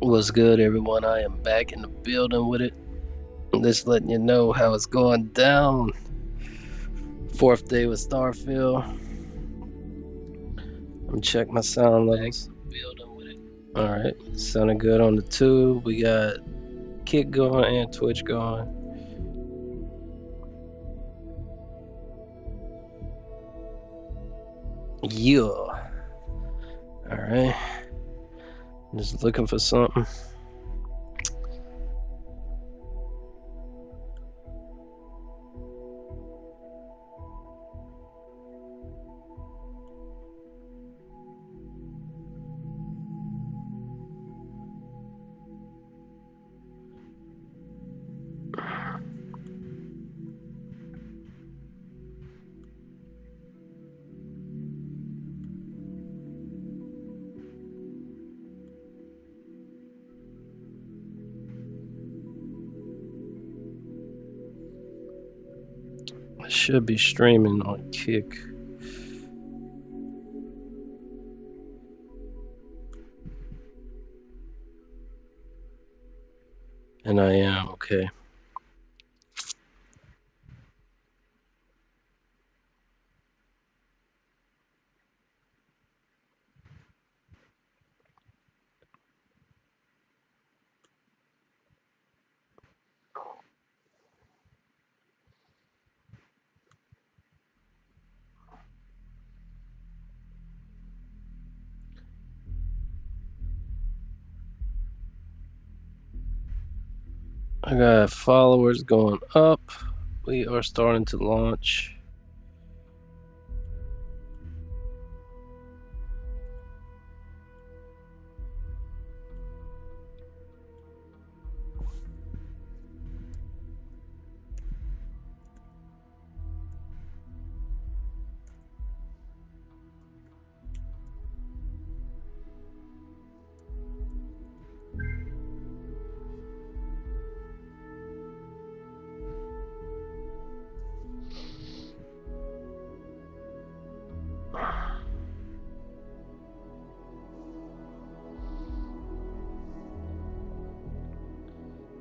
What's good, everyone? I am back in the building with it. Just letting you know how it's going down. Fourth day with Starfield. I'm gonna check my sound levels. Alright, sounding good on the tube. We got Kick going and Twitch going. Yeah. Alright. Just looking for something. I should be streaming on Kick. And I am, okay. I got followers going up. We are starting to launch.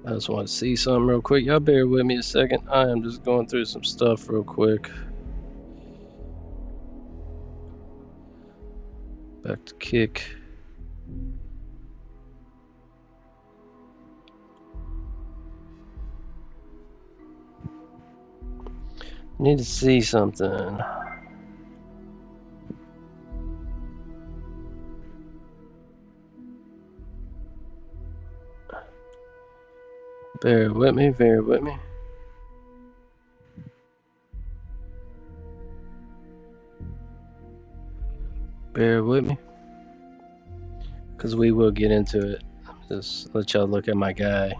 I just want to see something real quick. Y'all bear with me a second. I am just going through some stuff real quick. Back to Kick. Need to see something. Bear with me, bear with me. Bear with me. Because we will get into it. Just let y'all look at my guy.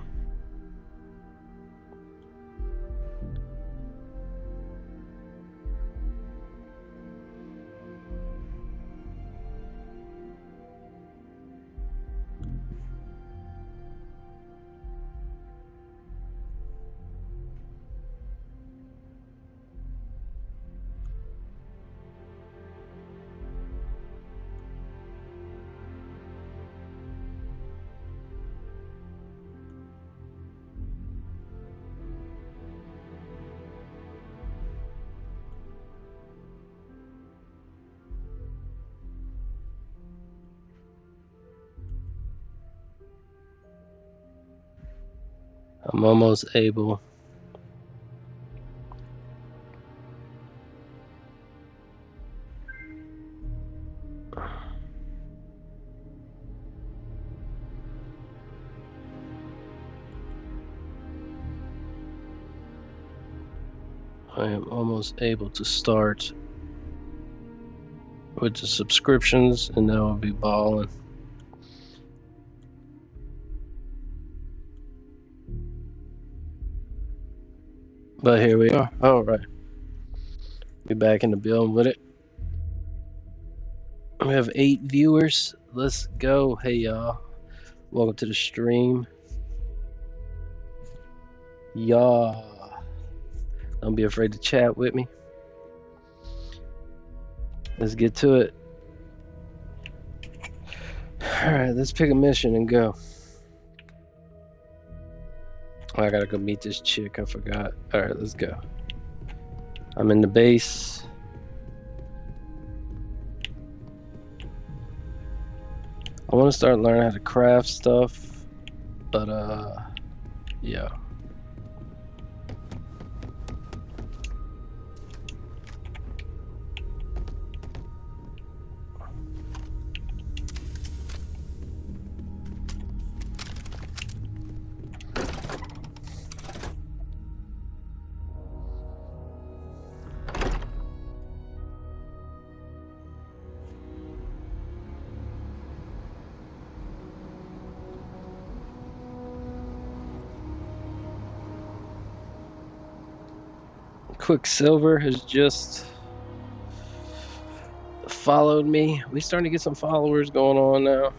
I'm almost able. I am almost able to start with the subscriptions, and then I'll be balling. But here we are. All right. Be back in the building with it. We have 8 viewers. Let's go. Hey, y'all. Welcome to the stream. Y'all. Don't be afraid to chat with me. Let's get to it. Alright, let's pick a mission and go. Oh, I gotta go meet this chick. I forgot. All right, let's go. I'm in the base. I want to start learning how to craft stuff, but yeah. Quicksilver has just followed me. We starting to get some followers going on now.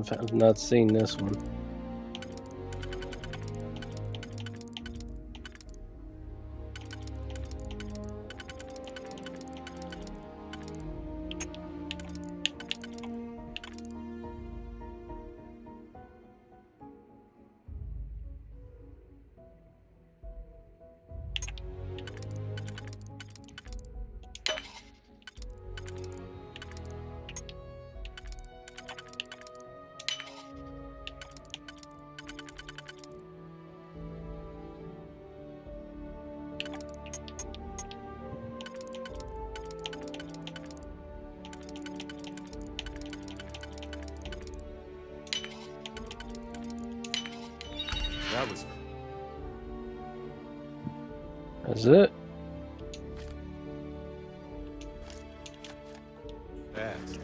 I've not seen this one. That was That's it. fast.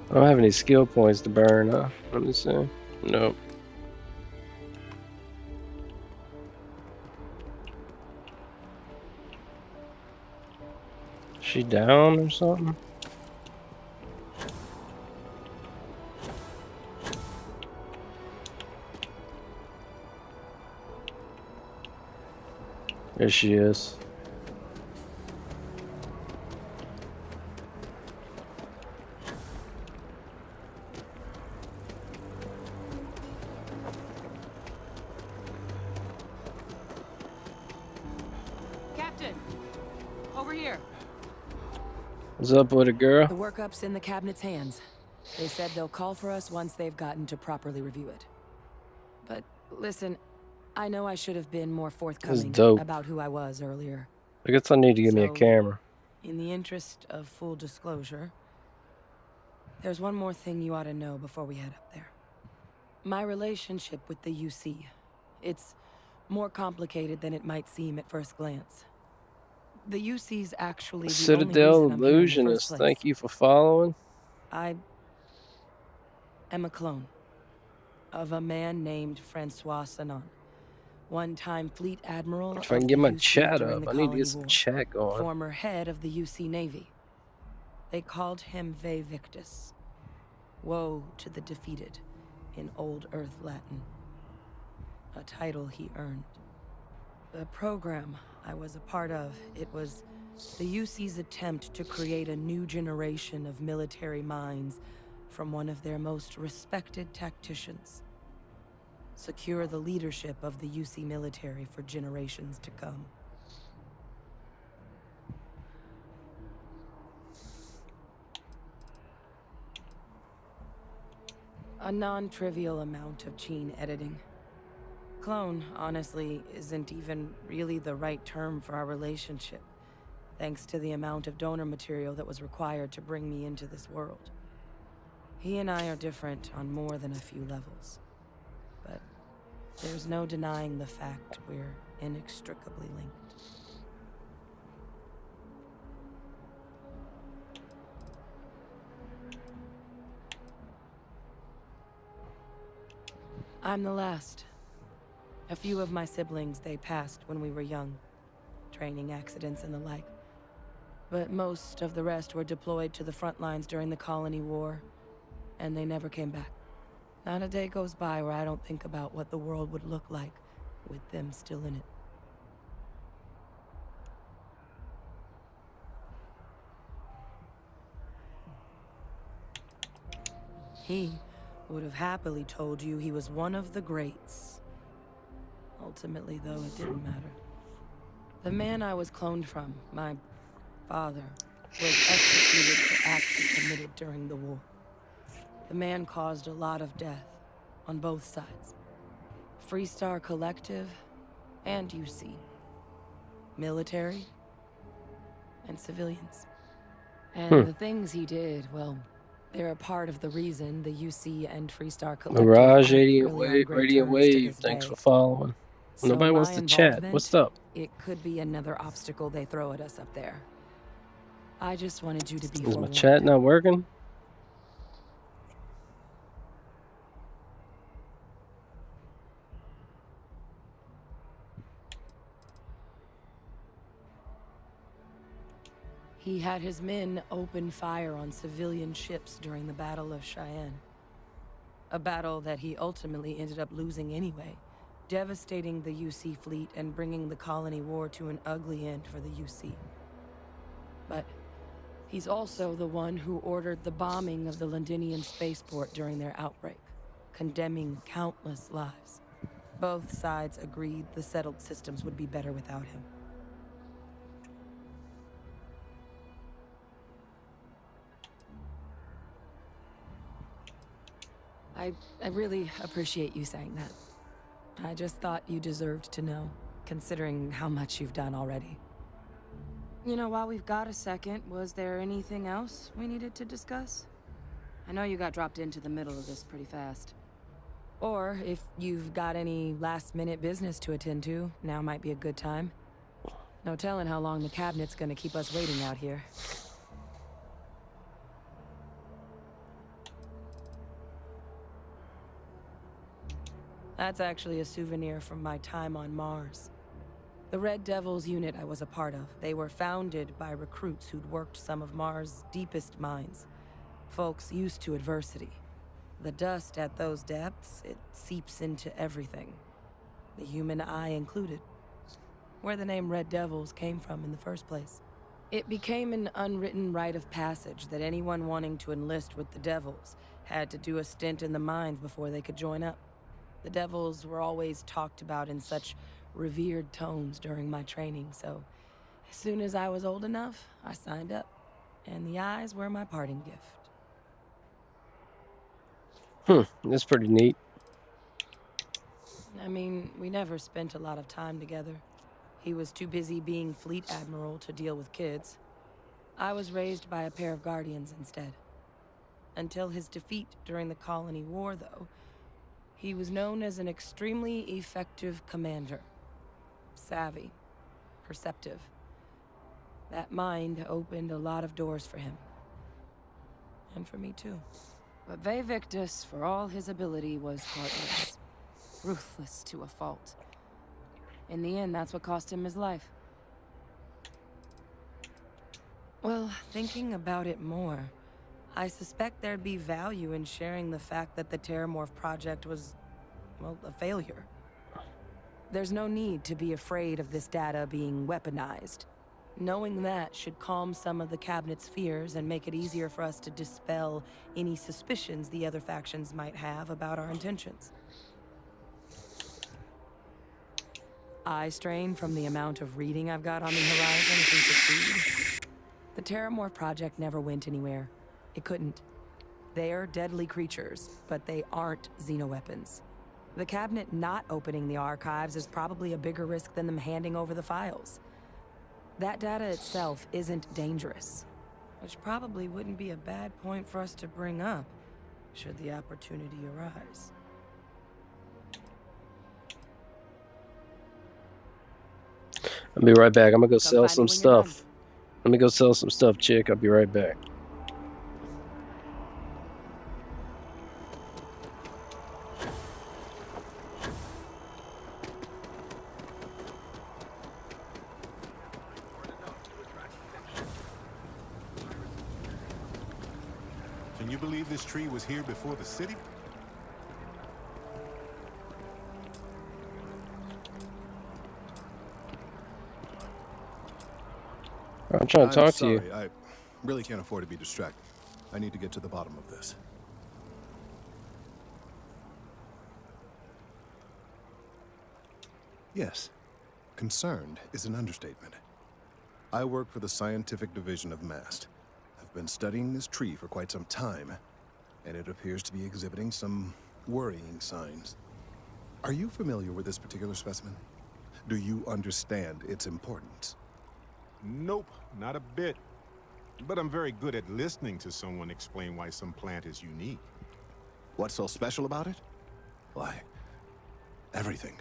I don't have any skill points to burn, huh? Let me see. Nope. She down or something? There she is. Captain, over here. What's up with it, girl? The workup's in the cabinet's hands. They said they'll call for us once they've gotten to properly review it. But listen, I know I should have been more forthcoming dope. about who I was earlier. I guess I need to give me a So, camera. In the interest of full disclosure, there's one more thing you ought to know before we head up there. My relationship with the UC. It's more complicated than it might seem at first glance. The UC's actually the Citadel only reason I'm here in the first Illusionist, place. thank you for following. I am a clone of a man named Francois Sanon, one-time fleet admiral If I can of get the my UC chat during up, the I need to Colony get some War, chat going. former head of the UC Navy. They called him Ve Victus, woe to the defeated, in Old Earth Latin, a title he earned. The program I was a part of, it was the UC's attempt to create a new generation of military minds from one of their most respected tacticians. Secure the leadership of the UC military for generations to come. A non-trivial amount of gene editing. Clone, honestly, isn't even really the right term for our relationship, thanks to the amount of donor material that was required to bring me into this world. He and I are different on more than a few levels, but there's no denying the fact we're inextricably linked. I'm the last. A few of my siblings, they passed when we were young. Training accidents and the like. But most of the rest were deployed to the front lines during the Colony War, and they never came back. Not a day goes by where I don't think about what the world would look like with them still in it. He would have happily told you he was one of the greats. Ultimately, though, it didn't matter. The man I was cloned from, my father, was executed for acts he committed during the war. The man caused a lot of death, on both sides. Freestar Collective, and UC. Military, and civilians. And the things he did, well, they're a part of the reason the UC and Freestar Collective Mirage, aren't Radiant really on Wave, great Radiant terms to Wave. this Thanks day. for following. So Nobody wants my to chat. What's involvement, up? it could be another obstacle they throw at us up there. I just wanted you to be Is my forewarned. chat not working? He had his men open fire on civilian ships during the Battle of Cheyenne. A battle that he ultimately ended up losing anyway, devastating the UC fleet and bringing the Colony War to an ugly end for the UC. But he's also the one who ordered the bombing of the Londinian spaceport during their outbreak, condemning countless lives. Both sides agreed the settled systems would be better without him. I really appreciate you saying that. I just thought you deserved to know, considering how much you've done already. You know, while we've got a second, was there anything else we needed to discuss? I know you got dropped into the middle of this pretty fast. Or if you've got any last-minute business to attend to, now might be a good time. No telling how long the cabinet's gonna keep us waiting out here. That's actually a souvenir from my time on Mars. The Red Devils unit I was a part of, they were founded by recruits who'd worked some of Mars' deepest mines. Folks used to adversity. The dust at those depths, it seeps into everything. The human eye included. Where the name Red Devils came from in the first place. It became an unwritten rite of passage that anyone wanting to enlist with the Devils had to do a stint in the mines before they could join up. The Devils were always talked about in such revered tones during my training, so as soon as I was old enough, I signed up. And the eyes were my parting gift. That's pretty neat. I mean, we never spent a lot of time together. He was too busy being Fleet Admiral to deal with kids. I was raised by a pair of guardians instead. Until his defeat during the Colony War, though, he was known as an extremely effective commander. Savvy. Perceptive. That mind opened a lot of doors for him. And for me, too. But Ve Victus, for all his ability, was heartless. Ruthless to a fault. In the end, that's what cost him his life. Well, thinking about it more, I suspect there'd be value in sharing the fact that the Terramorph project was, well, a failure. There's no need to be afraid of this data being weaponized. Knowing that should calm some of the Cabinet's fears and make it easier for us to dispel any suspicions the other factions might have about our intentions. Eye strain from the amount of reading I've got on the horizon if we succeed. The Terramorph project never went anywhere. It couldn't. They're deadly creatures, but they aren't xenoweapons. The cabinet not opening the archives is probably a bigger risk than them handing over the files. That data itself isn't dangerous, which probably wouldn't be a bad point for us to bring up, should the opportunity arise. I'll be right back. I'm gonna go Come sell find me some when you're done. stuff. Let me go sell some stuff, chick. I'll be right back. Can you believe this tree was here before the city? I'm trying to talk to you. I really can't afford to be distracted. I need to get to the bottom of this. Yes, concerned is an understatement. I work for the scientific division of MAST. I've been studying this tree for quite some time, and it appears to be exhibiting some worrying signs. Are you familiar with this particular specimen? Do you understand its importance? Nope, not a bit. But I'm very good at listening to someone explain why some plant is unique. What's so special about it? Why, everything.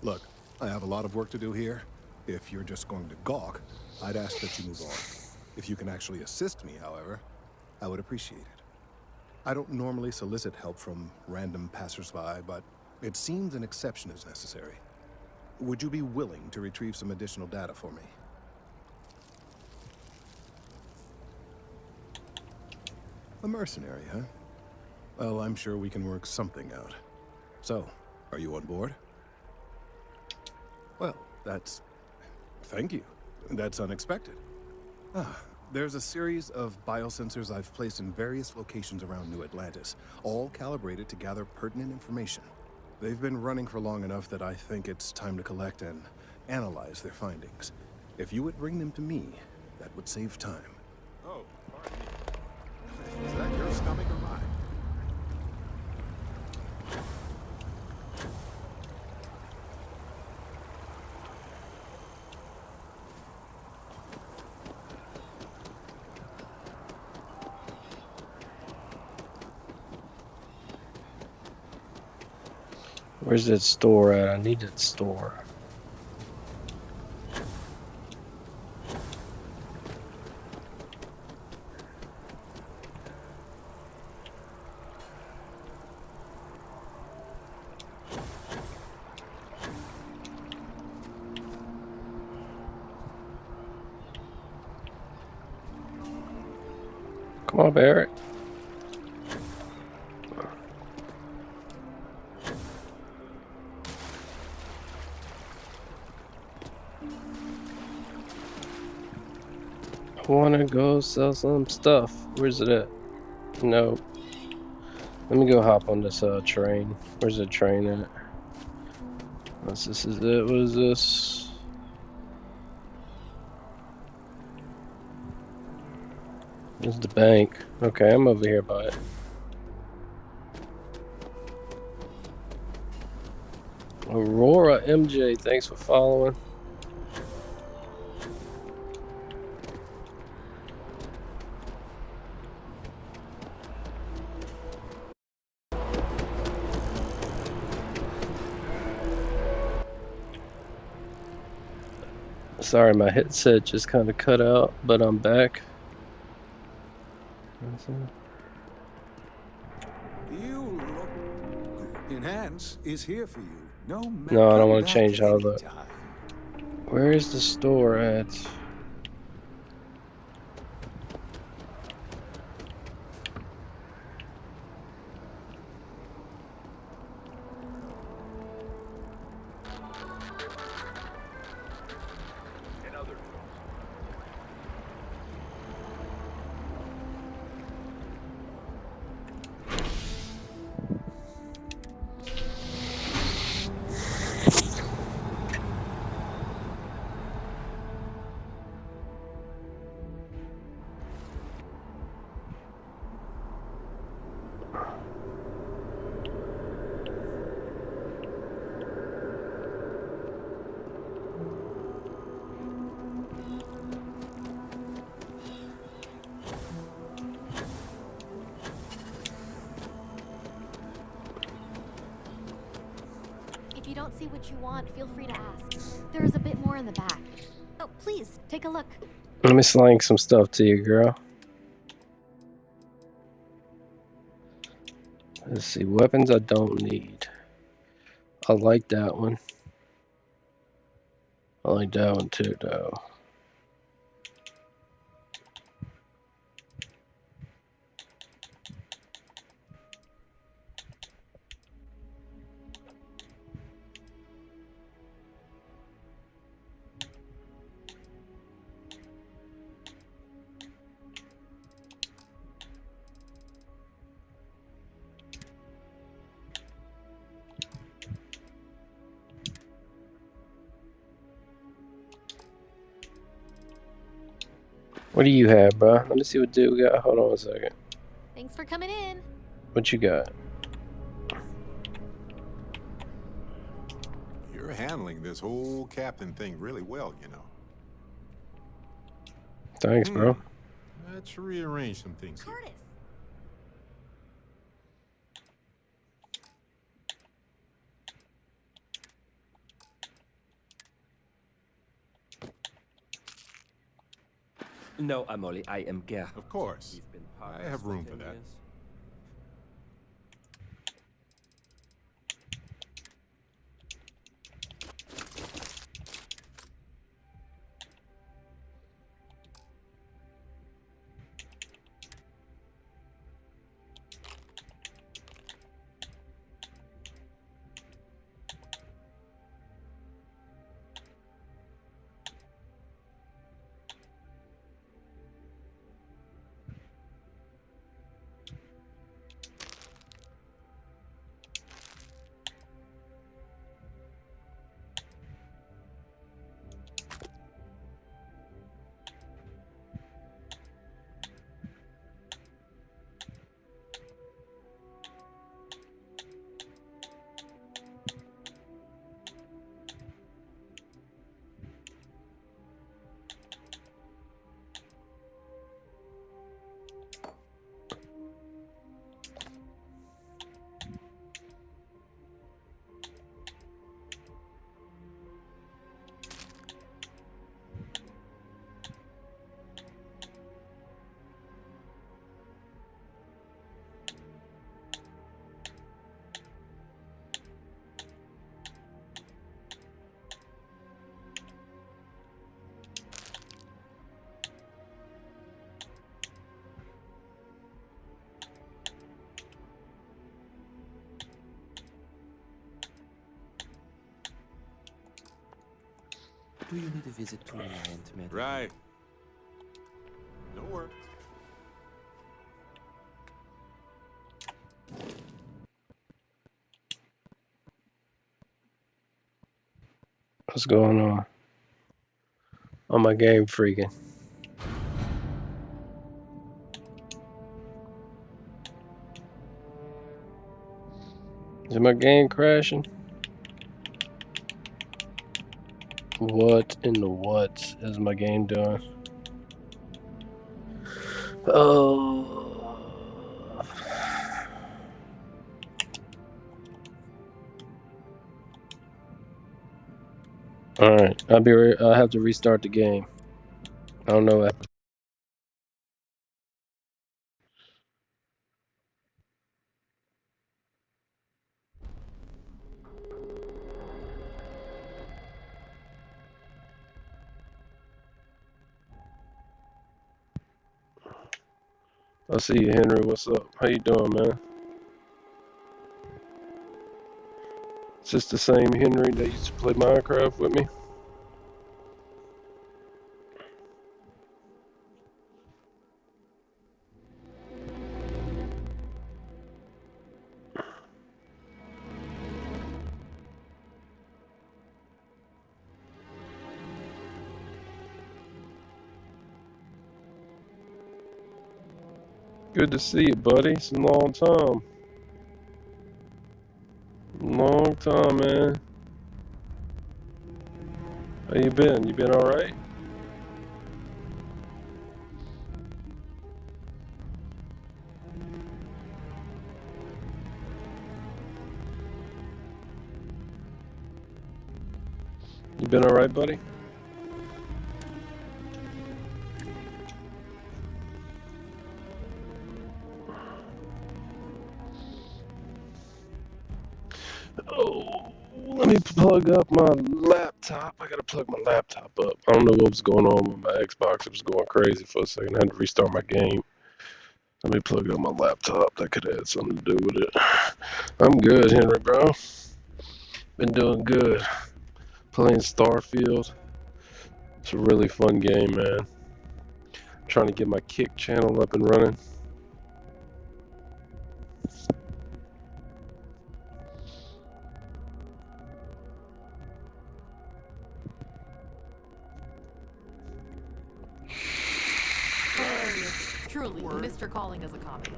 Look, I have a lot of work to do here. If you're just going to gawk, I'd ask that you move on. If you can actually assist me, however, I would appreciate it. I don't normally solicit help from random passersby, but it seems an exception is necessary. Would you be willing to retrieve some additional data for me? A mercenary, huh? Well, I'm sure we can work something out. So, are you on board? Well, thank you. That's unexpected. There's a series of biosensors I've placed in various locations around New Atlantis, all calibrated to gather pertinent information. They've been running for long enough that I think it's time to collect and analyze their findings. If you would bring them to me, that would save time. Oh, pardon me. Is that your stomach or mine? Where's that store at? I need that store. Come on, Barrett. I wanna go sell some stuff. Where's it at? No. Let me go hop on this train. Where's the train at? Unless this is it. What is this? This is the bank. Okay, I'm over here by it. Aurora MJ, thanks for following. Sorry, my headset just kind of cut out, but I'm back. You look... Enhance is here for you. No, No, I don't want to change how the... Where is the store at? see what you want, feel free to ask. There's a bit more in the back. Oh, please, take a look. Let me slang some stuff to you, girl. Let's see, weapons I don't need. I like that one. I like that one too, though. What do you have, bro? Let me see what dude we got. Hold on a second. Thanks for coming in. What you got? You're handling this whole captain thing really well, you know. Thanks, bro. Let's rearrange some things here. Curtis. No, Amoli, I am Ger. Of course. We've been I partners have room for 10 that. years. Do you need a visit to Reliant Medical? Right. No work. What's going on? On my game freaking. Is my game crashing? What in the what is my game doing? Oh. Alright, I'll have to restart the game. I don't know what happened. I see you, Henry. What's up? How you doing, man? Is this the same Henry that used to play Minecraft with me? Good to see you, buddy. It's a long time. Long time, man. How you been? You been alright? been alright, buddy? Oh, let me plug up my laptop. I gotta plug my laptop up. I don't know what was going on with my Xbox. It was going crazy for a second. I had to restart my game. Let me plug up my laptop. That could have something to do with it. I'm good, Henry, bro. Been doing good. Playing Starfield. It's a really fun game, man. Trying to get my Kick channel up and running. Hilarious. Truly, Mr. Calling is a comedy.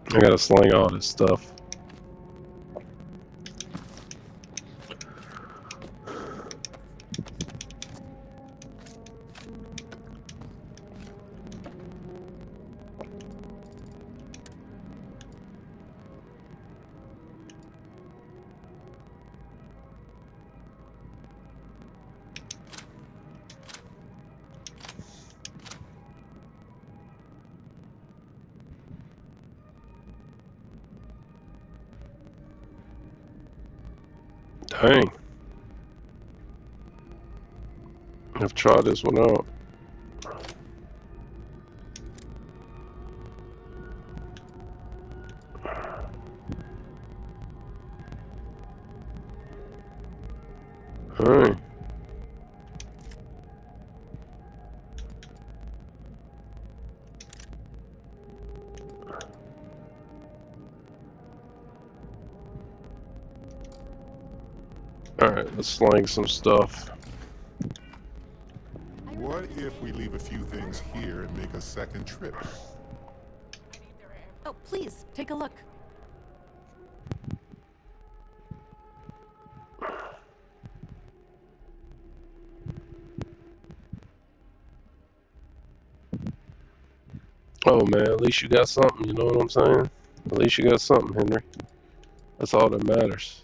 I gotta sling all this stuff. Dang. I've tried this one out. Alright. Alright, let's slang some stuff. What if we leave a few things here and make a second trip? Oh, please, take a look. Oh man, at least you got something, you know what I'm saying? At least you got something, Henry. That's all that matters.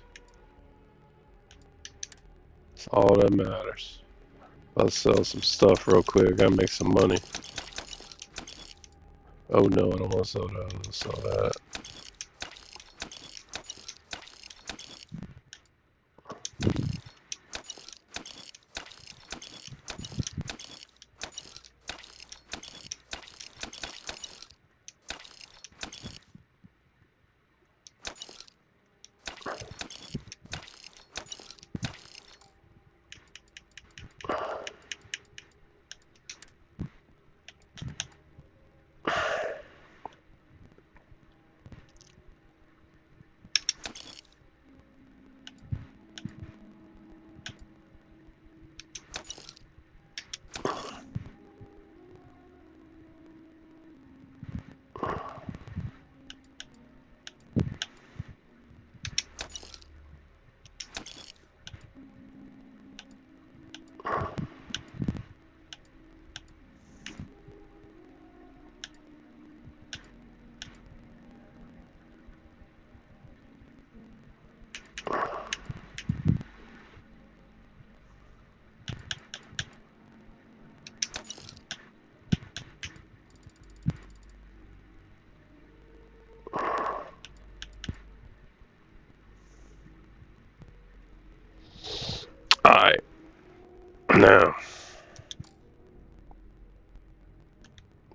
That's all that matters. Let's sell some stuff real quick. I gotta make some money. Oh no, I don't want to sell that. I want to sell that. Alright. Now.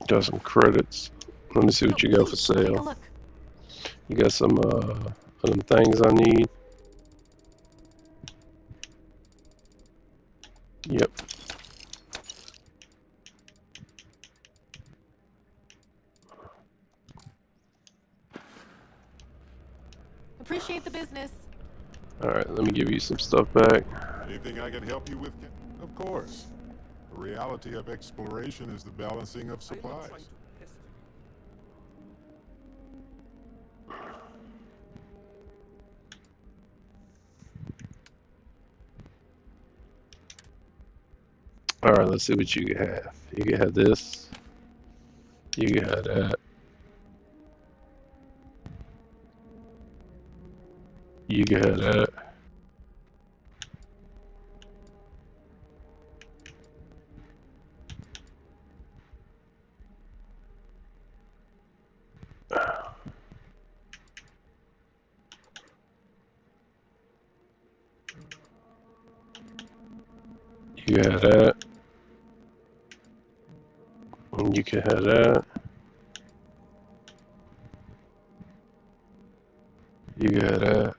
Got some credits. Let me see what you got for Please, take a sale. look. You got some of them things I need. Yep. Appreciate the business. Alright, let me give you some stuff back. Anything I can help you with? Of course. The reality of exploration is the balancing of supplies. Alright, let's see what you can have. You can have this. You can have that. You can have that. You can have that. And you can have that. You can have that.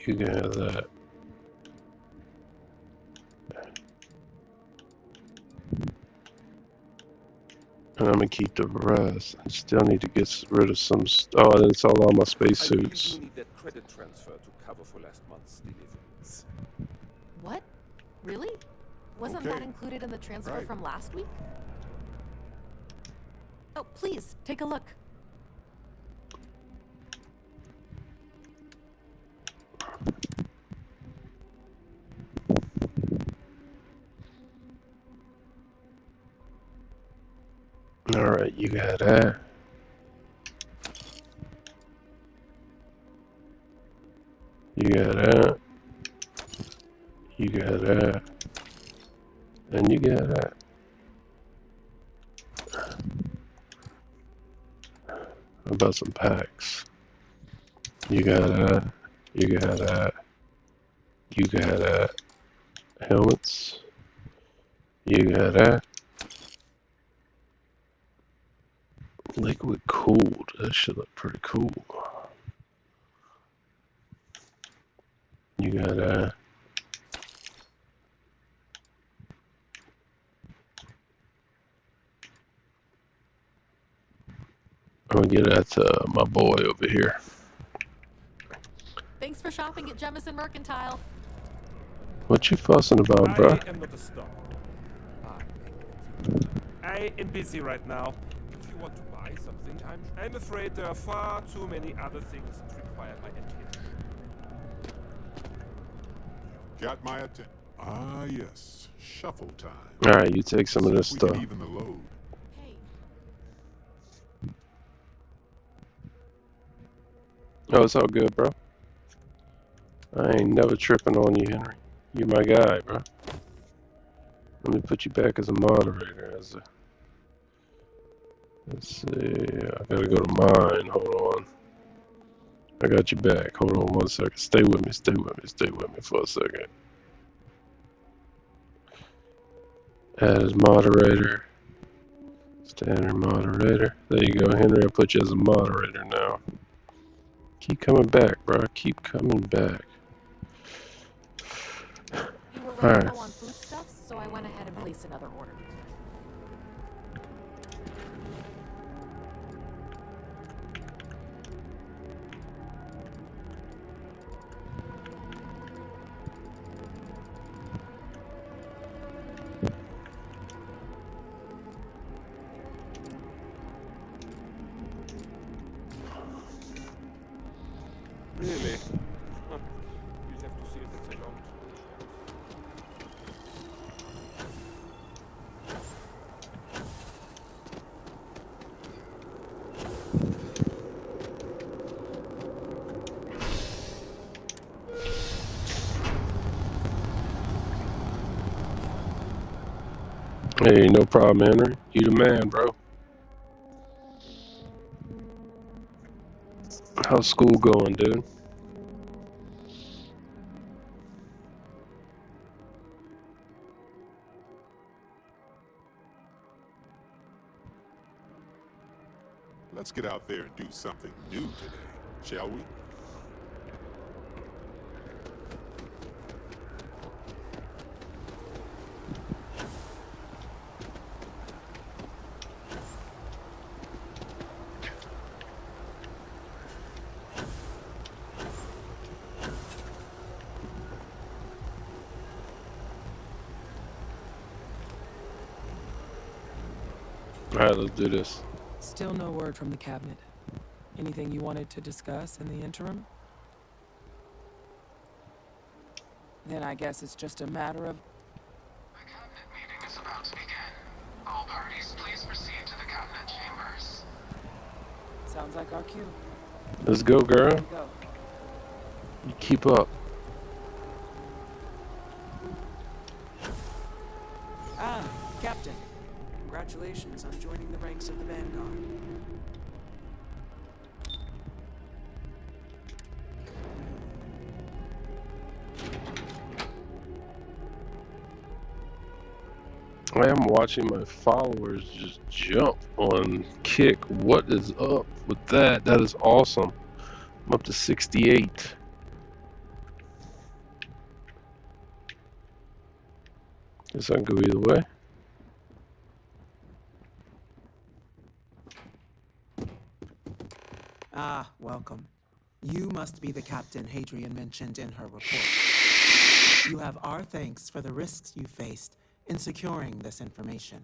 You can have that. And I'm gonna keep the rest. I still need to get rid of some. Oh, it's all my space I believe suits. you need that credit transfer to cover for last month's deliveries. What? Really? Wasn't Okay. that included in the transfer Right. from last week? Oh, please, take a look. Alright, you got that. You got that. You got that. And you got that. How about some packs? You got that. You got that. You got that. Helmets. You got that. Liquid cooled. That should look pretty cool. You got that. I'm gonna get that to my boy over here. Thanks for shopping at Jemison Mercantile. What you fussing about, bruh? I am not a stop. I am busy right now. If you want to buy something, I'm afraid there are far too many other things that require my attention. Got my attention. Ah, yes. Shuffle time. Alright, you take some of this We can stuff. even the load. Hey, Oh, it's all good, bro. I ain't never tripping on you, Henry. You my guy, bro. Let me put you back as a moderator. Let's see. I gotta go to mine. Hold on. I got you back. Hold on 1 second. Stay with me. Stay with me. Stay with me for a second. Add as moderator. Standard moderator. There you go, Henry. I'll put you as a moderator now. Keep coming back, bro. Keep coming back. you were All running right. low on foodstuffs, so I went ahead and placed another order. Really? Huh. We'll have to see if it's a long Hey, no problem, Henry. You the man, bro. How's school going, dude? Let's get out there and do something new today, shall we? Alright, let's do this. Still no word from the cabinet. Anything you wanted to discuss in the interim? Then I guess it's just a matter of... The cabinet meeting is about to begin. All parties, please proceed to the cabinet chambers. Sounds like our cue. Let's go, girl. Here we go. You keep up. Ah, Captain. Congratulations on joining the ranks of the Vanguard. I am watching my followers just jump on Kick. What is up with that? That is awesome. I'm up to 68. Guess I can go either way. Ah, welcome. You must be the captain Hadrian mentioned in her report. You have our thanks for the risks you faced in securing this information.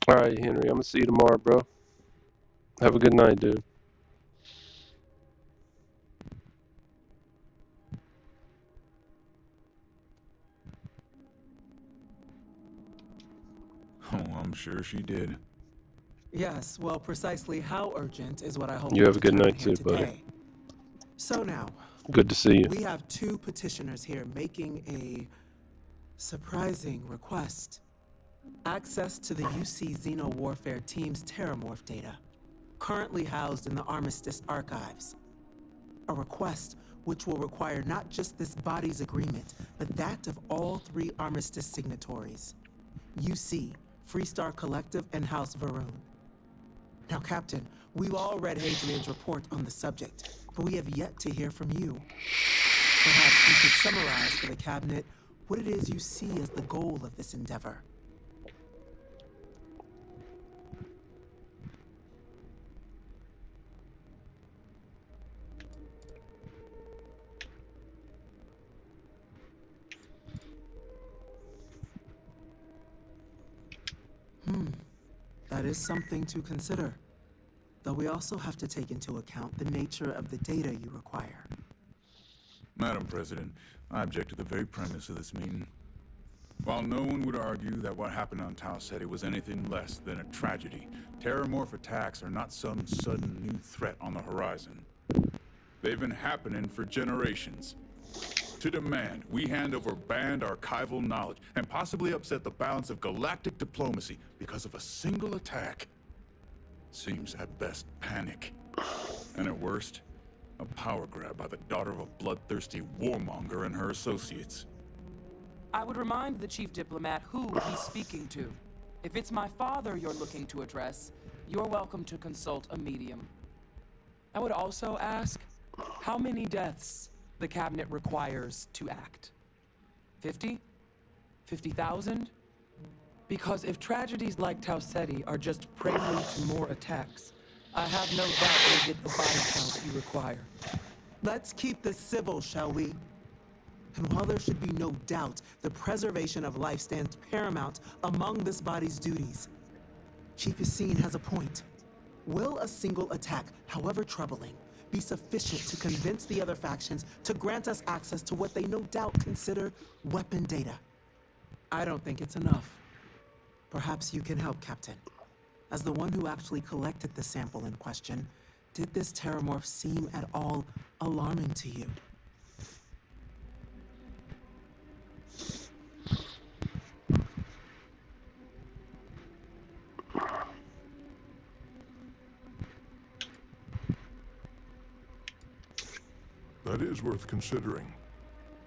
Alright, Henry, I'm gonna see you tomorrow, bro. Have a good night, dude. Oh, I'm sure she did. Yes, well, precisely how urgent is what I hope You have a good night here too, buddy. today. So now, Good to see you. we have two petitioners here making a surprising request. Access to the UC Xeno Warfare Team's Terramorph data, currently housed in the Armistice archives. A request which will require not just this body's agreement, but that of all three Armistice signatories. UC, Freestar Collective, and House Varun. Now, Captain, we've all read Hadrian's report on the subject, but we have yet to hear from you. Perhaps you could summarize for the Cabinet what it is you see as the goal of this endeavor. That is something to consider. Though we also have to take into account the nature of the data you require. Madam President, I object to the very premise of this meeting. While no one would argue that what happened on Tau Ceti was anything less than a tragedy, Terramorph attacks are not some sudden new threat on the horizon. They've been happening for generations. To demand we hand over banned archival knowledge and possibly upset the balance of galactic diplomacy because of a single attack seems at best panic, and at worst, a power grab by the daughter of a bloodthirsty warmonger and her associates. I would remind the chief diplomat who he's speaking to. If it's my father you're looking to address, you're welcome to consult a medium. I would also ask how many deaths the cabinet requires to act. 50? 50,000? Because if tragedies like Tau Ceti are just prelude to more attacks, I have no doubt we'll get the body count you require. Let's keep this civil, shall we? And while there should be no doubt the preservation of life stands paramount among this body's duties, Chief Yassine has a point. Will a single attack, however troubling, be sufficient to convince the other factions to grant us access to what they no doubt consider weapon data? I don't think it's enough. Perhaps you can help, Captain. As the one who actually collected the sample in question, did this Terramorph seem at all alarming to you? That is worth considering.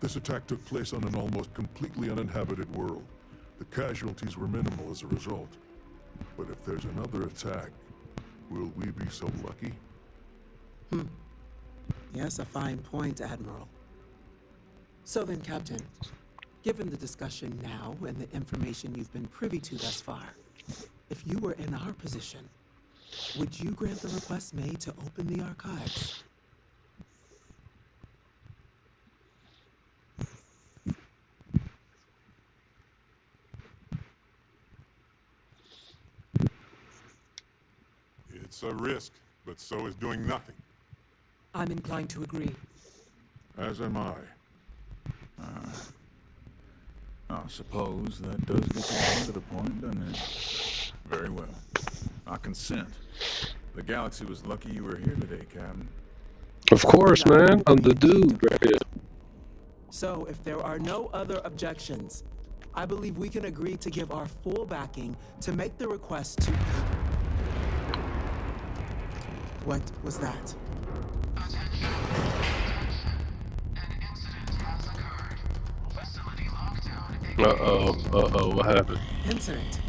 This attack took place on an almost completely uninhabited world. The casualties were minimal as a result. But if there's another attack, Will we be so lucky? Yes, a fine point, Admiral. So then, Captain, given the discussion now and the information you've been privy to thus far, if you were in our position, would you grant the request made to open the archives? It's a risk, but so is doing nothing. I'm inclined to agree. As am I. I suppose that does get you down to the point, doesn't it? Very well. I consent. The galaxy was lucky you were here today, Captain. Of course, man. I'm the dude right here. So, if there are no other objections, I believe we can agree to give our full backing to make the request to... What was that? Attention. Attention. An incident has occurred. Facility lockdown. What happened? Incident.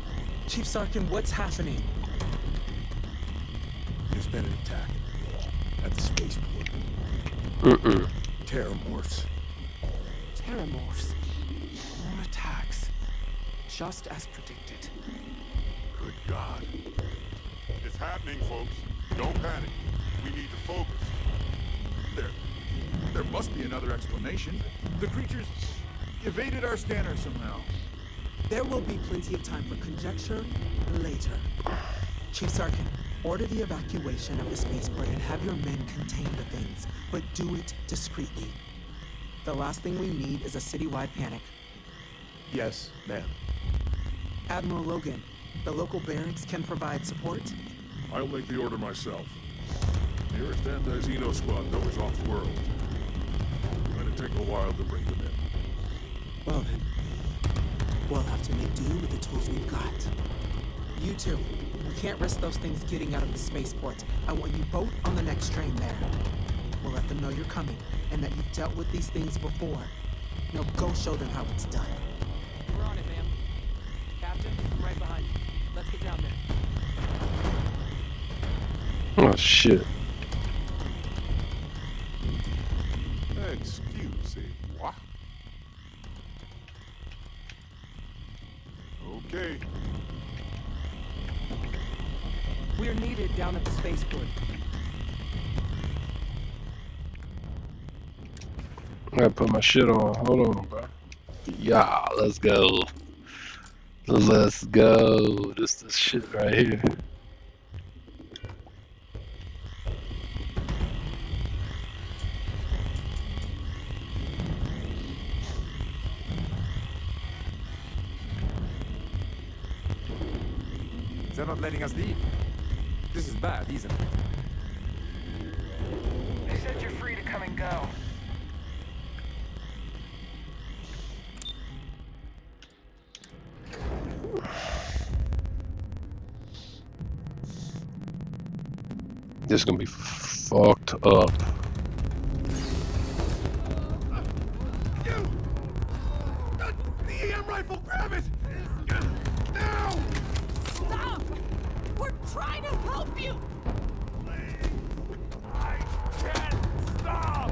Chief Sarkin, what's happening? There's been an attack at the spaceport. Terramorphs. Terramorphs. More attacks. Just as predicted. Good God. It's happening, folks. Don't panic. We need to focus. There must be another explanation. The creatures evaded our scanner somehow. There will be plenty of time for conjecture later. Chief Sarkin, order the evacuation of the spaceport and have your men contain the things, but do it discreetly. The last thing we need is a citywide panic. Yes, ma'am. Admiral Logan, the local barracks can provide support? I'll make the order myself. Nearest anti-Xeno squad, though, is off-world. It'll take a while to bring them in. Well then, we'll have to make do with the tools we've got. You two, we can't risk those things getting out of the spaceport. I want you both on the next train there. We'll let them know you're coming, and that you've dealt with these things before. Now go show them how it's done. We're on it, ma'am. Captain, I'm right behind you. Let's get down there. Oh, shit. Excusez-moi. Okay. We're needed down at the spaceport. I gotta put my shit on. Hold on, bro. Yeah, let's go. Let's go. This shit right here. They're not letting us leave. This is bad, isn't it? They said you're free to come and go. This is gonna be fucked up. The EM rifle, grab it! Now! Stop! We're trying to help you! I can't stop!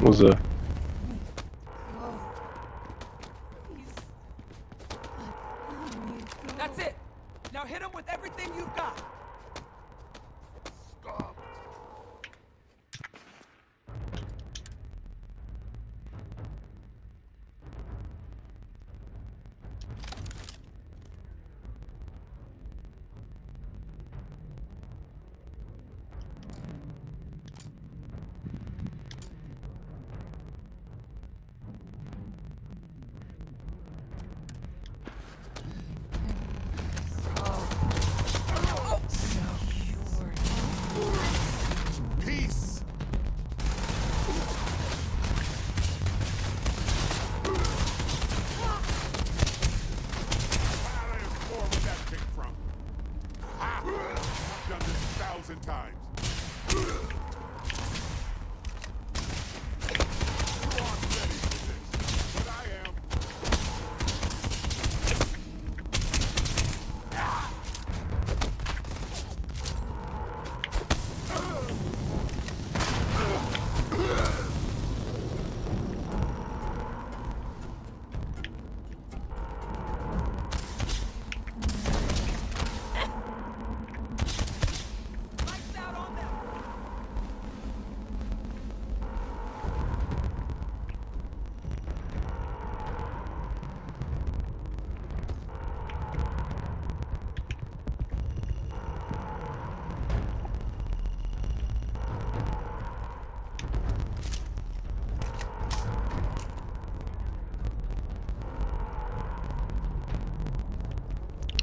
What's that? That's it! Now hit him with everything you've got! Stop.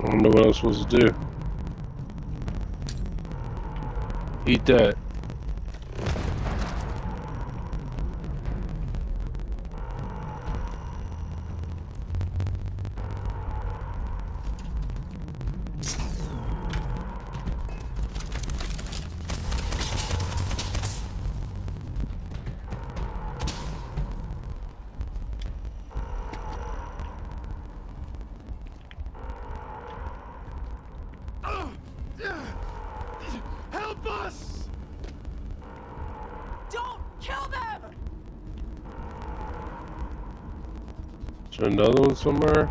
I don't know what I'm supposed to do. Eat that. Help us! Don't kill them! Is there another one somewhere?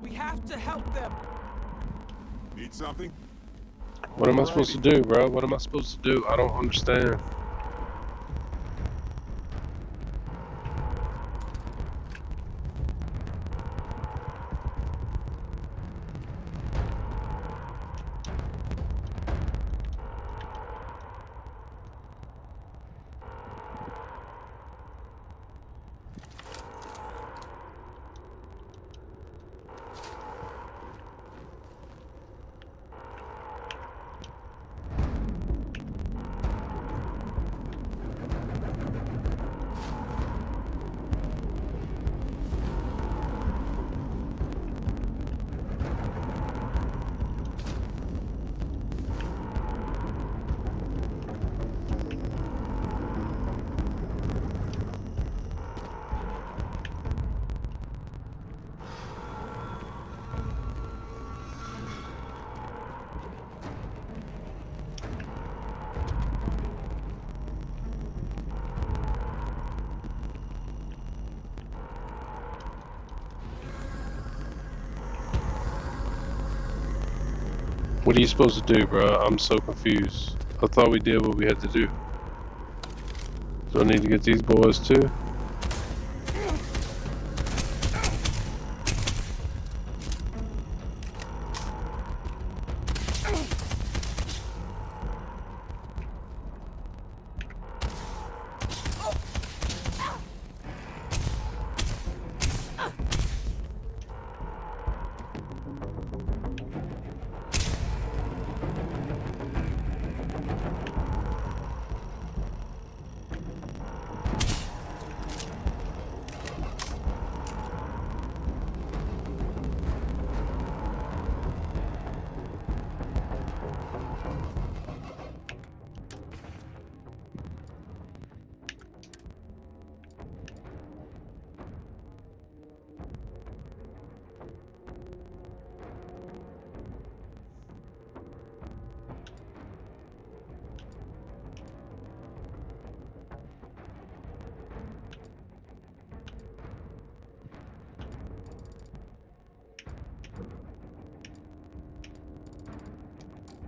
We have to help them. Need something? What am I supposed to do, bro? What am I supposed to do? I don't understand. What are you supposed to do, bro? I'm so confused. I thought we did what we had to do. Do I need to get these boys too?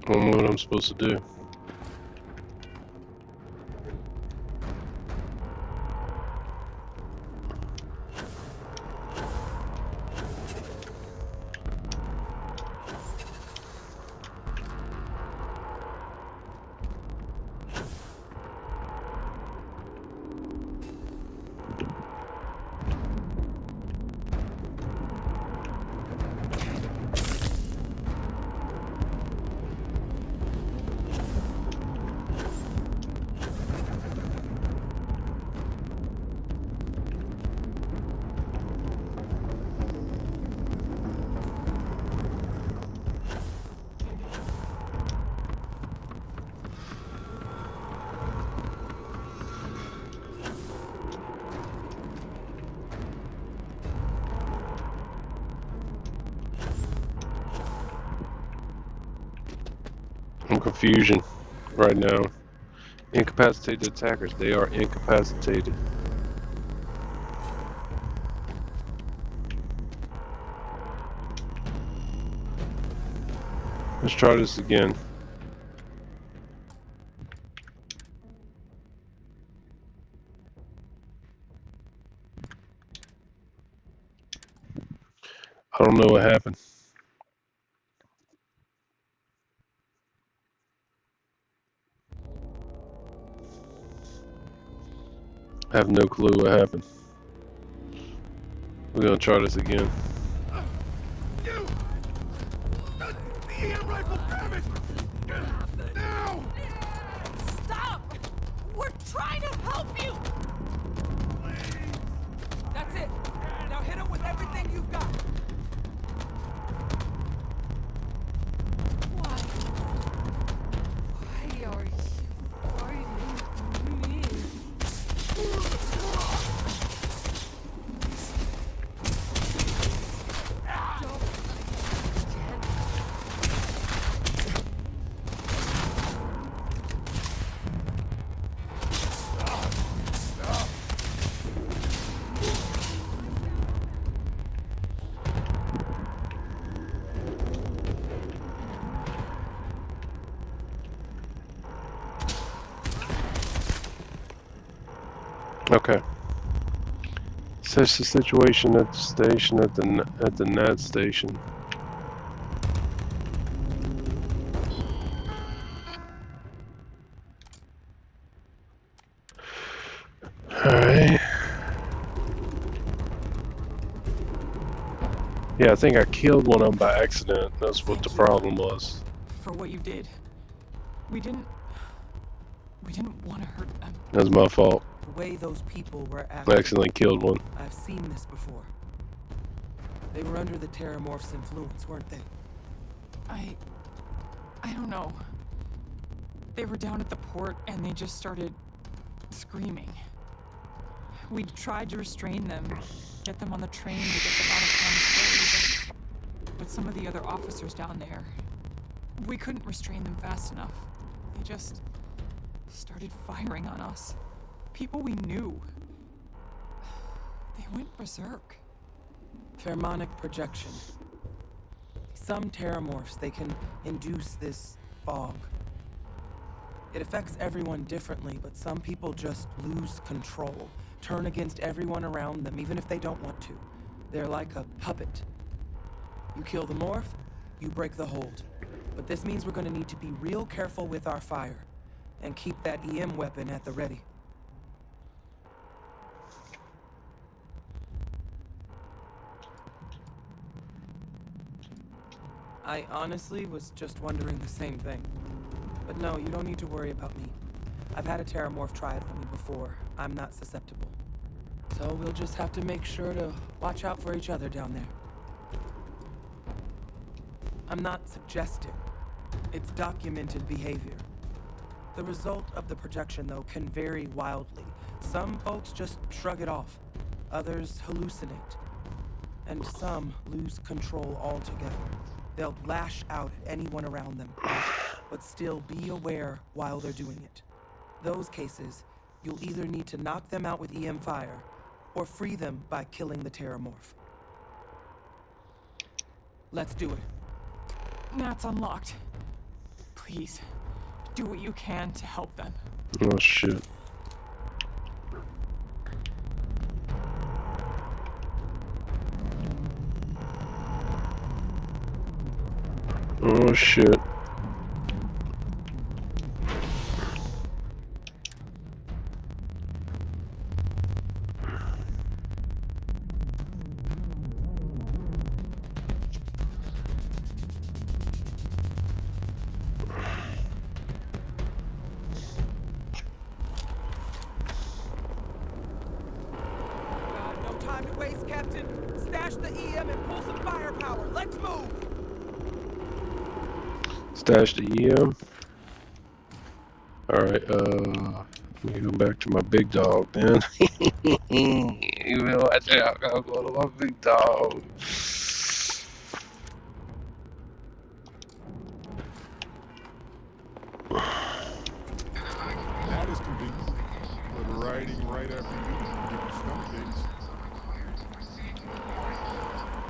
I don't know what I'm supposed to do. I'm confusion right now. Incapacitated attackers. They are incapacitated. Let's try this again. I don't know what happened. I have no clue what happened. We're gonna try this again. You! The EM rifle damaged! Now! Stop! We're trying to help you! That's it. Now hit him with everything you've got. Why are you fighting me? Okay. Such the situation at the station at the NAT station. Alright. Yeah, I think I killed one of them by accident. That's what the problem was. For what you did. We didn't want to hurt them. That was my fault. The way those people were I acting, accidentally killed one. I've seen this before. They were under the Terramorph's influence, weren't they? I don't know. They were down at the port and they just started screaming. We tried to restrain them, get them on the train to get them out of harm's way, but some of the other officers down there, we couldn't restrain them fast enough. They just started firing on us. People we knew. They went berserk. Pheromonic projection. Some Terramorphs, they can induce this fog. It affects everyone differently, but some people just lose control, turn against everyone around them, even if they don't want to. They're like a puppet. You kill the morph, you break the hold. But this means we're gonna need to be real careful with our fire, and keep that EM weapon at the ready. I honestly was just wondering the same thing. But no, you don't need to worry about me. I've had a Terramorph try it on me before. I'm not susceptible. So we'll just have to make sure to watch out for each other down there. I'm not suggesting. It's documented behavior. The result of the projection, though, can vary wildly. Some folks just shrug it off. Others hallucinate. And some lose control altogether. They'll lash out at anyone around them, but still be aware while they're doing it. Those cases, you'll either need to knock them out with EM fire, or free them by killing the Terramorph. Let's do it. Nat's unlocked. Please, do what you can to help them. Oh shit. Oh shit. No time to waste, Captain. Stash the EM and pull some firepower. Let's move. Stash the EM. Alright, let me go back to my big dog then. You will watch out, I'll go to my big dog. That is convenient. But riding right after you give you stomach aches.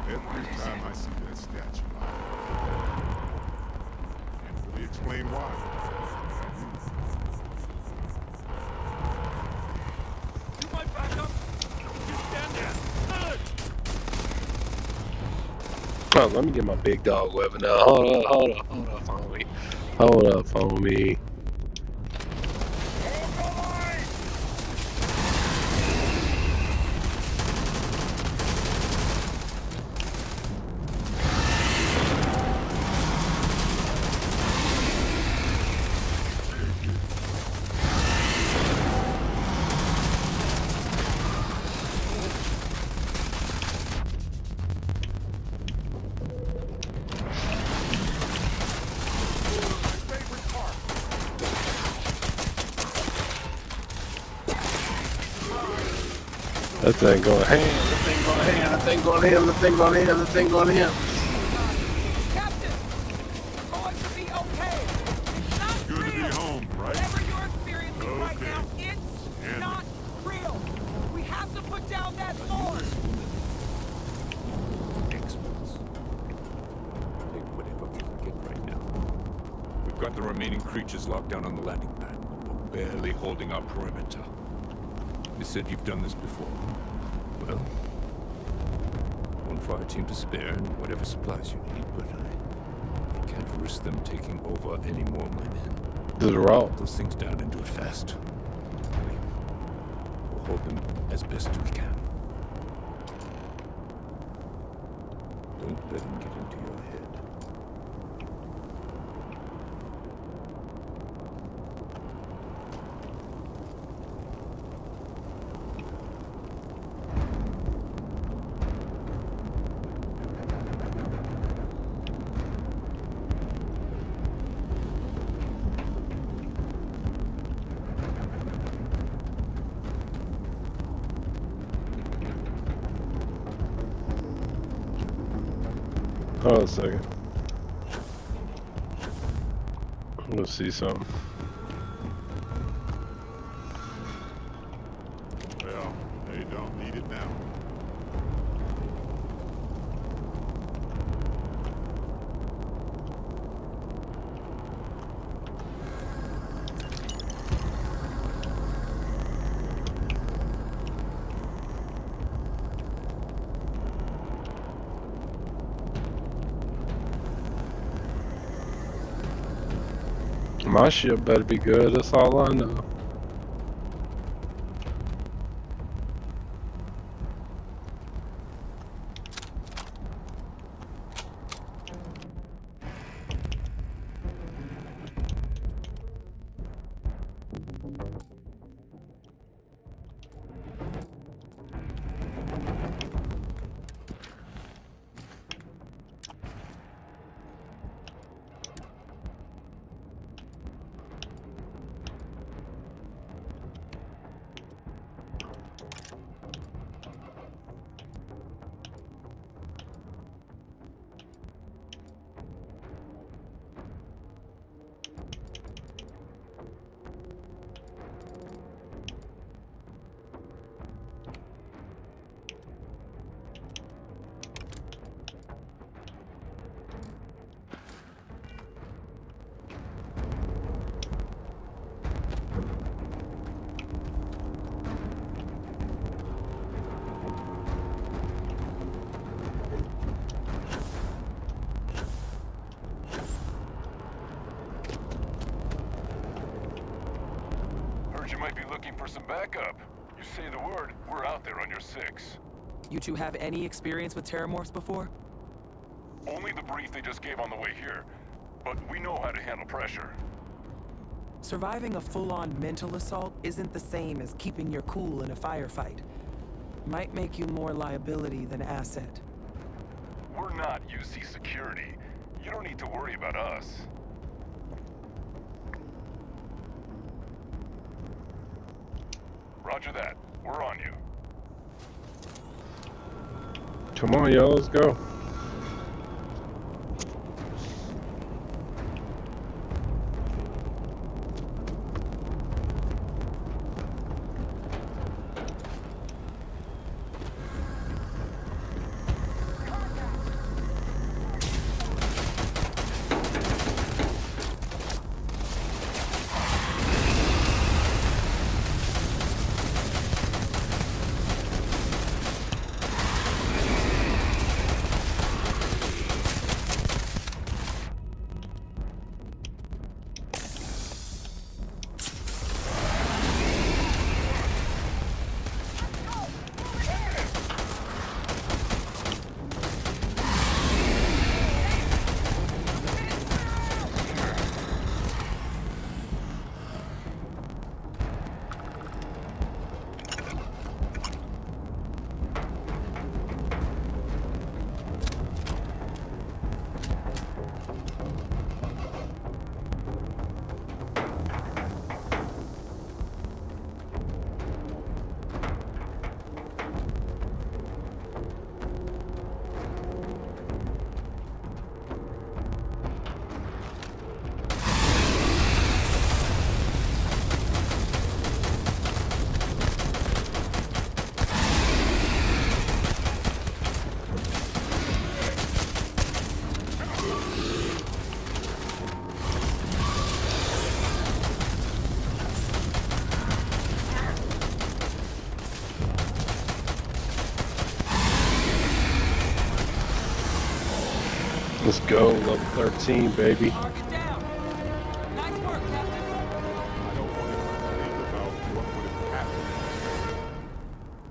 Every time I see that statue, can't fully explain why. You might back up. You stand there. Oh, let me get my big dog weapon now. Hold up, follow me. Hold up, follow me. That thing going ham, that thing going ham, that thing going ham, that thing going ham, that thing going ham. Captain! It's going to be okay! It's not Good to real! be home, right? Whatever you're experiencing right Okay. now, it's not real! We have to put down that sword! Experts. Take whatever we can get right now. We've got the remaining creatures locked down on the landing pad. We're barely holding our perimeter. You said you've done this before. Well, one fire team to spare and whatever supplies you need, but I can't risk them taking over any more of my men. Do the raw. Put those things down and do it fast. We'll hold them as best we can. Don't let them get into your head. Hold on a second. Let's see something. Well, they don't need it now. My ship better be good, that's all I know. You might be looking for some backup. You say the word, we're out there on your 6. You two have any experience with terramorphs before? Only the brief they just gave on the way here, but we know how to handle pressure. Surviving a full-on mental assault isn't the same as keeping your cool in a firefight. Might make you more liability than asset. We're not UC security. You don't need to worry about us. Roger that. We're on you. Come on, y'all, let's go. Let's go, level 13, baby. Target down. Nice work, Captain. I don't want to think about what would have happened.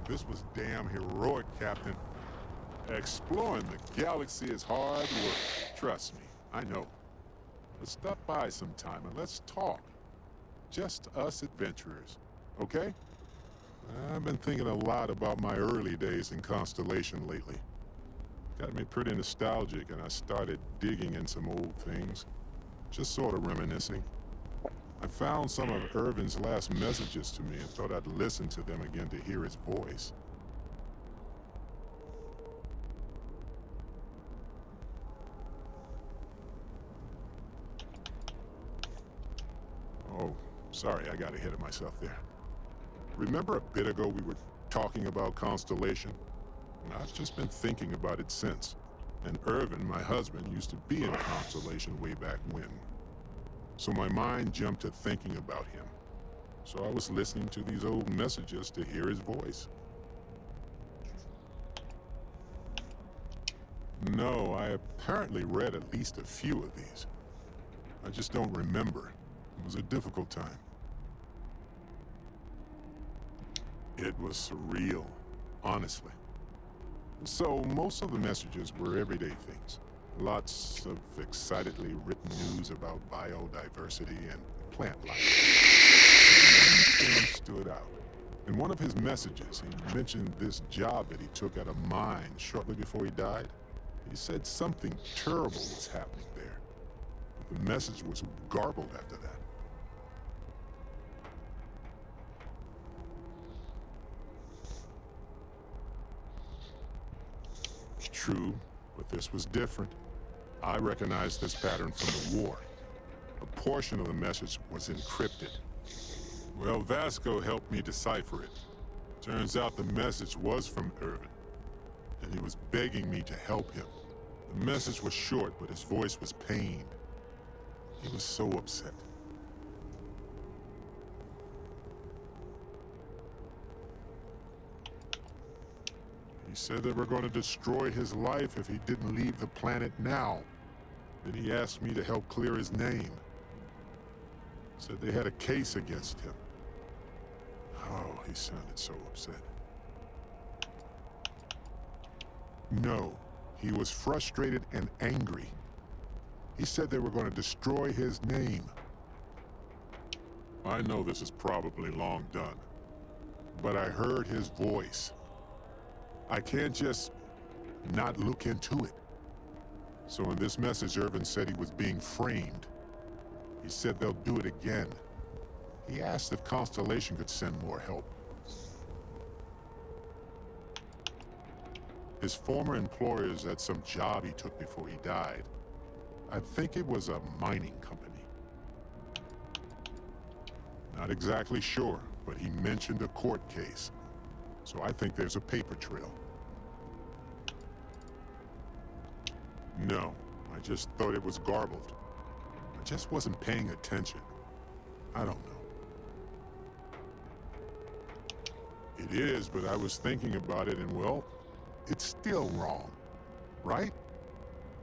This was damn heroic, Captain. Exploring the galaxy is hard work. Trust me, I know. Let's stop by sometime and let's talk. Just us adventurers, okay? I've been thinking a lot about my early days in Constellation lately. Got me pretty nostalgic, and I started digging in some old things. Just sort of reminiscing. I found some of Irvin's last messages to me and thought I'd listen to them again to hear his voice. Oh, sorry, I got ahead of myself there. Remember a bit ago we were talking about Constellation? I've just been thinking about it since. And Irvin, my husband, used to be in Constellation way back when. So my mind jumped to thinking about him. So I was listening to these old messages to hear his voice. No, I apparently read at least a few of these. I just don't remember. It was a difficult time. It was surreal, honestly. So most of the messages were everyday things. Lots of excitedly written news about biodiversity and plant life. One thing stood out. In one of his messages, he mentioned this job that he took at a mine shortly before he died. He said something terrible was happening there. The message was garbled after that. True, but this was different. I recognized this pattern from the war. A portion of the message was encrypted. Well, Vasco helped me decipher it. Turns out the message was from Irvin, and he was begging me to help him. The message was short, but his voice was pained. He was so upset. He said they were going to destroy his life if he didn't leave the planet now. Then he asked me to help clear his name. Said they had a case against him. Oh, he sounded so upset. No, he was frustrated and angry. He said they were going to destroy his name. I know this is probably long done, but I heard his voice. I can't just not look into it. So in this message, Irvin said he was being framed. He said they'll do it again. He asked if Constellation could send more help. His former employers had some job he took before he died. I think it was a mining company. Not exactly sure, but he mentioned a court case. So I think there's a paper trail. No, I just thought it was garbled. I just wasn't paying attention. I don't know. It is, but I was thinking about it and, well, it's still wrong, right?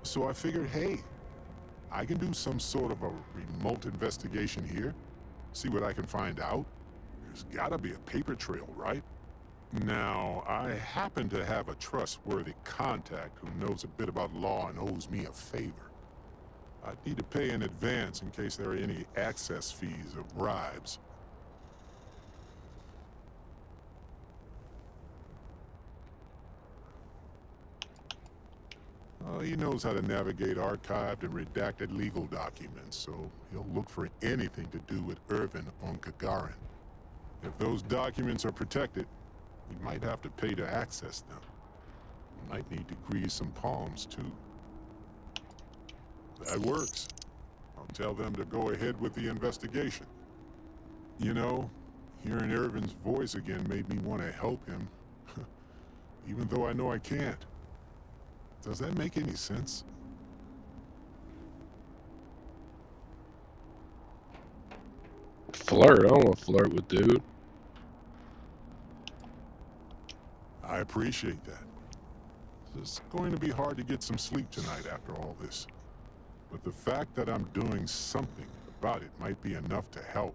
So I figured, hey, I can do some sort of a remote investigation here, see what I can find out. There's gotta be a paper trail, right? Now, I happen to have a trustworthy contact who knows a bit about law and owes me a favor. I'd need to pay in advance in case there are any access fees or bribes. Oh, he knows how to navigate archived and redacted legal documents, so he'll look for anything to do with Irvin on Gagarin. If those documents are protected, he might have to pay to access them. He might need to grease some palms, too. That works. I'll tell them to go ahead with the investigation. You know, hearing Irvin's voice again made me want to help him, even though I know I can't. Does that make any sense? Flirt? I don't want to flirt with dude. I appreciate that. It's going to be hard to get some sleep tonight after all this. But the fact that I'm doing something about it might be enough to help.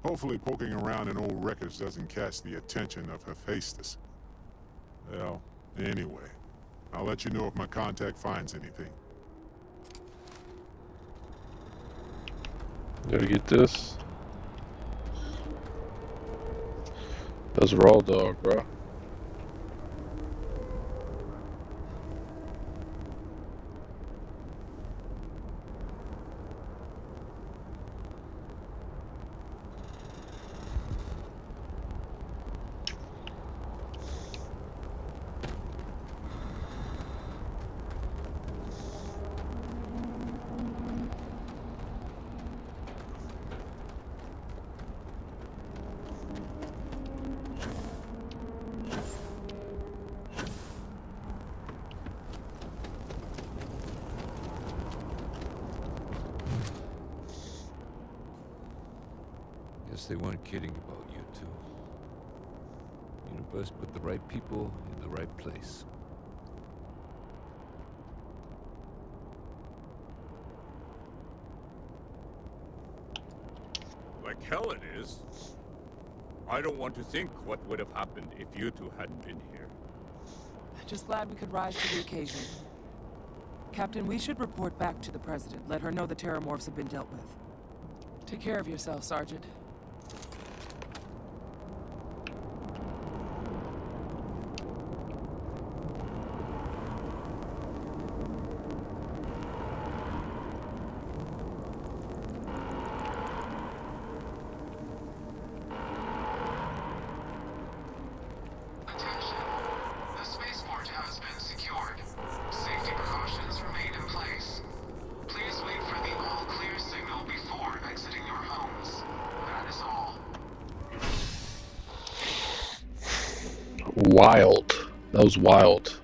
Hopefully poking around in old records doesn't catch the attention of Hephaestus. Well, anyway, I'll let you know if my contact finds anything. Gotta get this. That's raw dog, bro. Guess they weren't kidding about you two. Universe put the right people in the right place. Like hell it is. I don't want to think what would have happened if you two hadn't been here. Just glad we could rise to the occasion. Captain, we should report back to the President. Let her know the Terramorphs have been dealt with. Take care of yourself, Sergeant. Attention. The spaceport has been secured. Safety precautions remain in place. Please wait for the all-clear signal before exiting your homes. That is all. Wild. That was wild.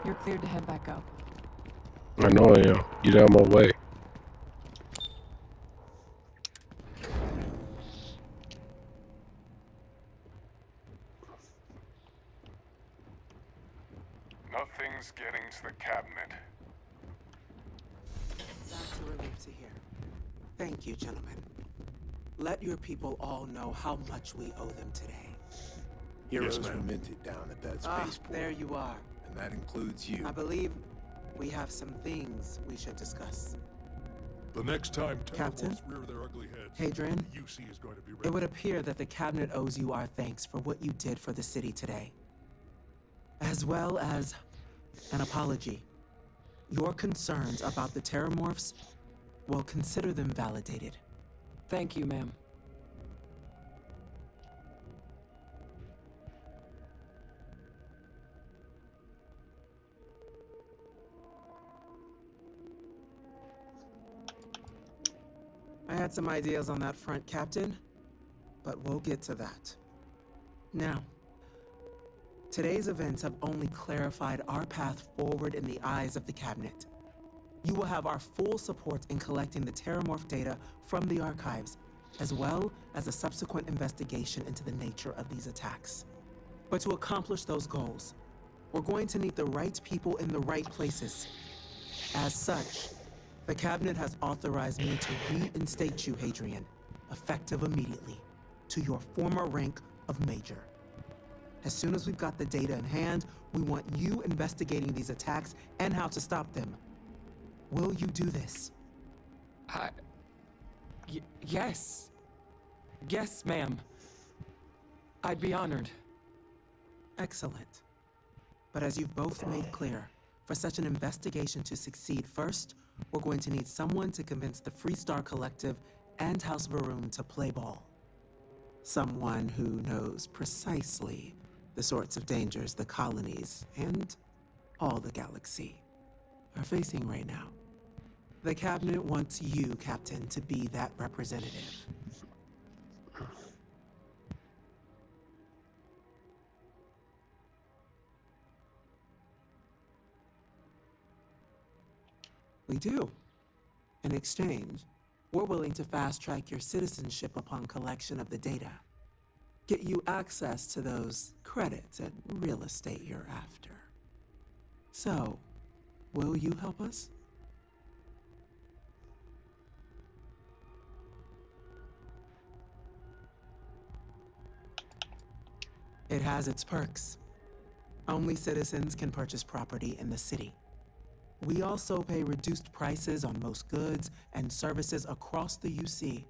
You're cleared to head back up. I know I am. Get out of my way. Nothing's getting to the cabinet. That's a relief to hear. Thank you, gentlemen. Let your people all know how much we owe them today. Heroes were minted down at that spaceport. There you are. And that includes you. I believe we have some things we should discuss. The next time Captain? Terramorphs rear their ugly heads, Hadrian, the UC is going to be ready. it would appear that the Cabinet owes you our thanks for what you did for the city today. As well as an apology. Your concerns about the Terramorphs, well, consider them validated. Thank you, ma'am. I had some ideas on that front, Captain, but we'll get to that. Now, today's events have only clarified our path forward in the eyes of the Cabinet. You will have our full support in collecting the Terramorph data from the archives, as well as a subsequent investigation into the nature of these attacks. But to accomplish those goals, we're going to need the right people in the right places. As such, the Cabinet has authorized me to reinstate you, Hadrian, effective immediately, to your former rank of Major. As soon as we've got the data in hand, we want you investigating these attacks and how to stop them. Will you do this? Yes. Yes, ma'am. I'd be honored. Excellent. But as you've both made clear, for such an investigation to succeed, first, we're going to need someone to convince the Freestar Collective and House Varun to play ball. Someone who knows precisely the sorts of dangers the colonies and all the galaxy are facing right now. The cabinet wants you, Captain, to be that representative. We do. In exchange, we're willing to fast-track your citizenship upon collection of the data. Get you access to those credits and real estate you're after. So, will you help us? It has its perks. Only citizens can purchase property in the city. We also pay reduced prices on most goods and services across the UC.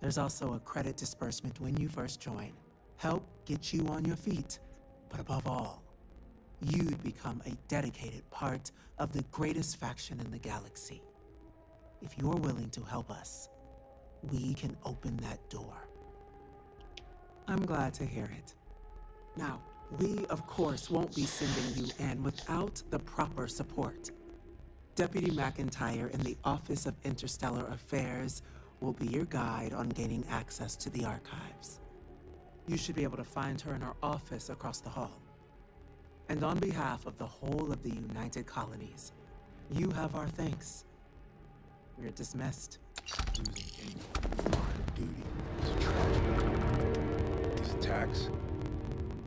There's also a credit disbursement when you first join. Help get you on your feet. But above all, you'd become a dedicated part of the greatest faction in the galaxy. If you're willing to help us, we can open that door. I'm glad to hear it. Now, we, of course, won't be sending you in without the proper support. Deputy McIntyre in the Office of Interstellar Affairs will be your guide on gaining access to the archives. You should be able to find her in her office across the hall. And on behalf of the whole of the United Colonies, you have our thanks. You're dismissed. Losing anyone in line of duty is a tragedy. These attacks,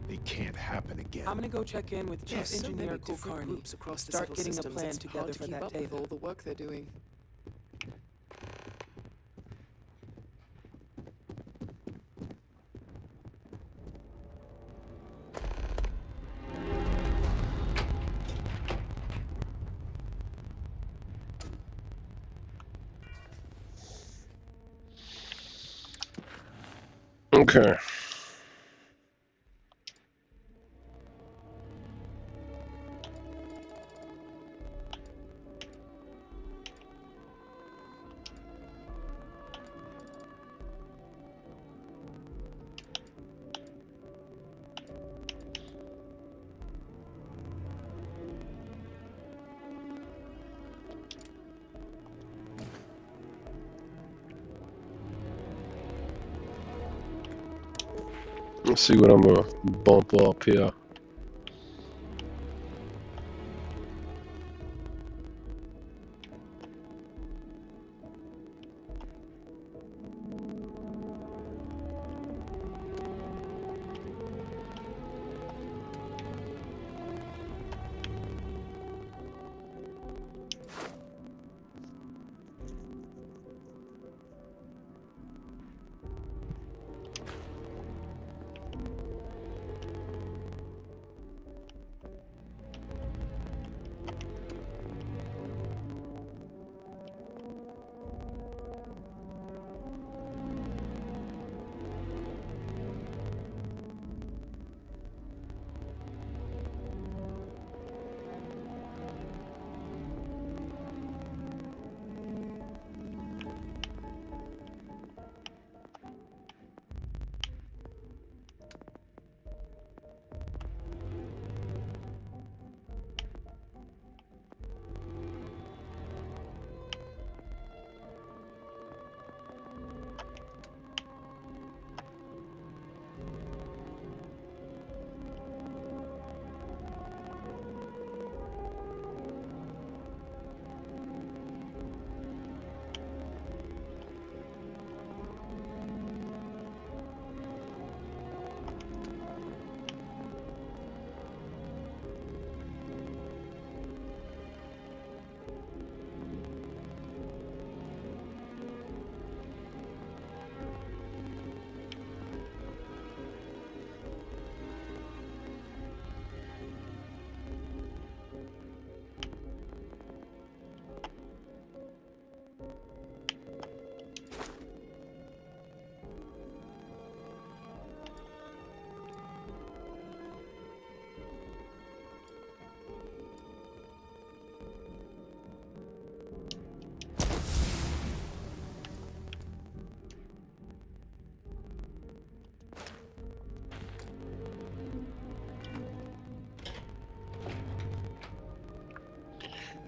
they can't happen again. I'm gonna go check in with Chief Engineer Kulkarni. Groups across the Start civil getting a systems. plan It's together hard to for keep that up with data. all the work they're doing. Okay. Let's see what I'm gonna bump up here.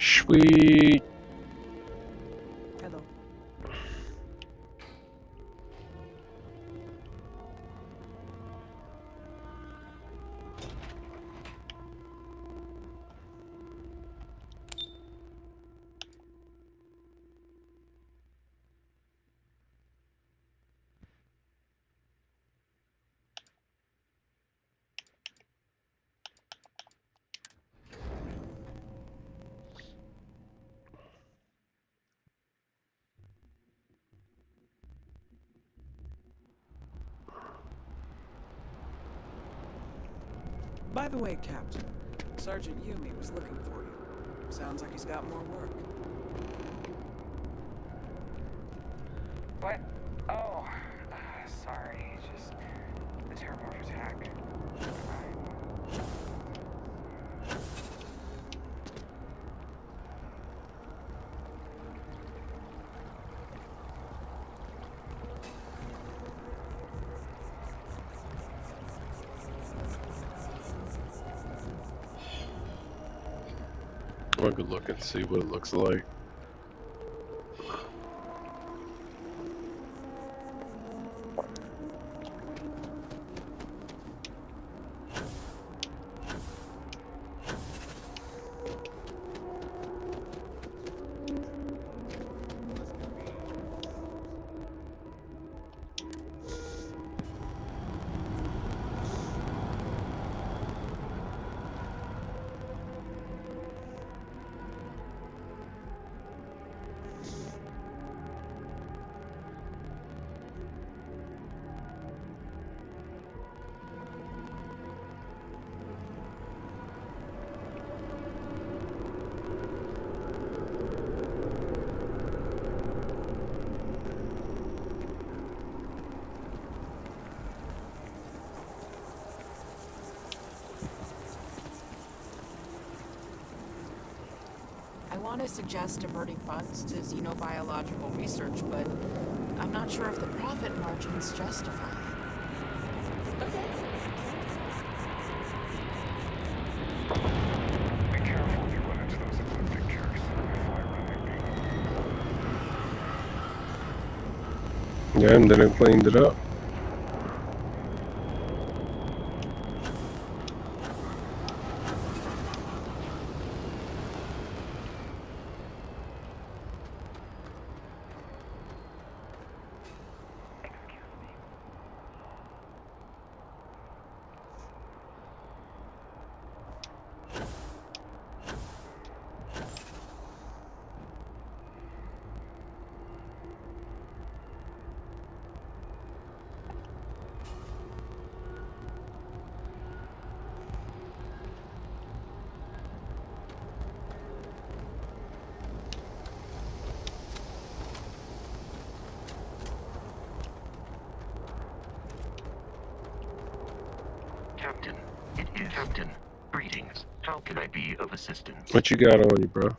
Sweet. Hello. By the way, Captain, Sergeant Yumi was looking for you. Sounds like he's got more work. What? Oh, sorry. Just the terror attack. I could look and see what it looks like. I want to suggest diverting funds to xenobiological research, but I'm not sure if the profit margins justify it. Be careful if you run into those ecliptic jerks. Yeah, and then it cleaned it up. Captain, it is Captain. Greetings. How can I be of assistance? What you got on you, bro?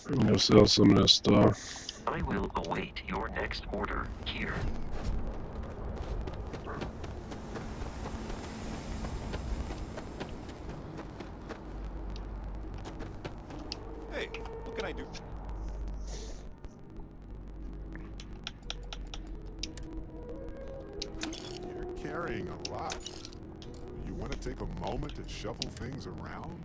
I'm gonna sell some of this stuff. I will await your next order here. Hey, what can I do? You're carrying a lot. You want to take a moment to shuffle things around?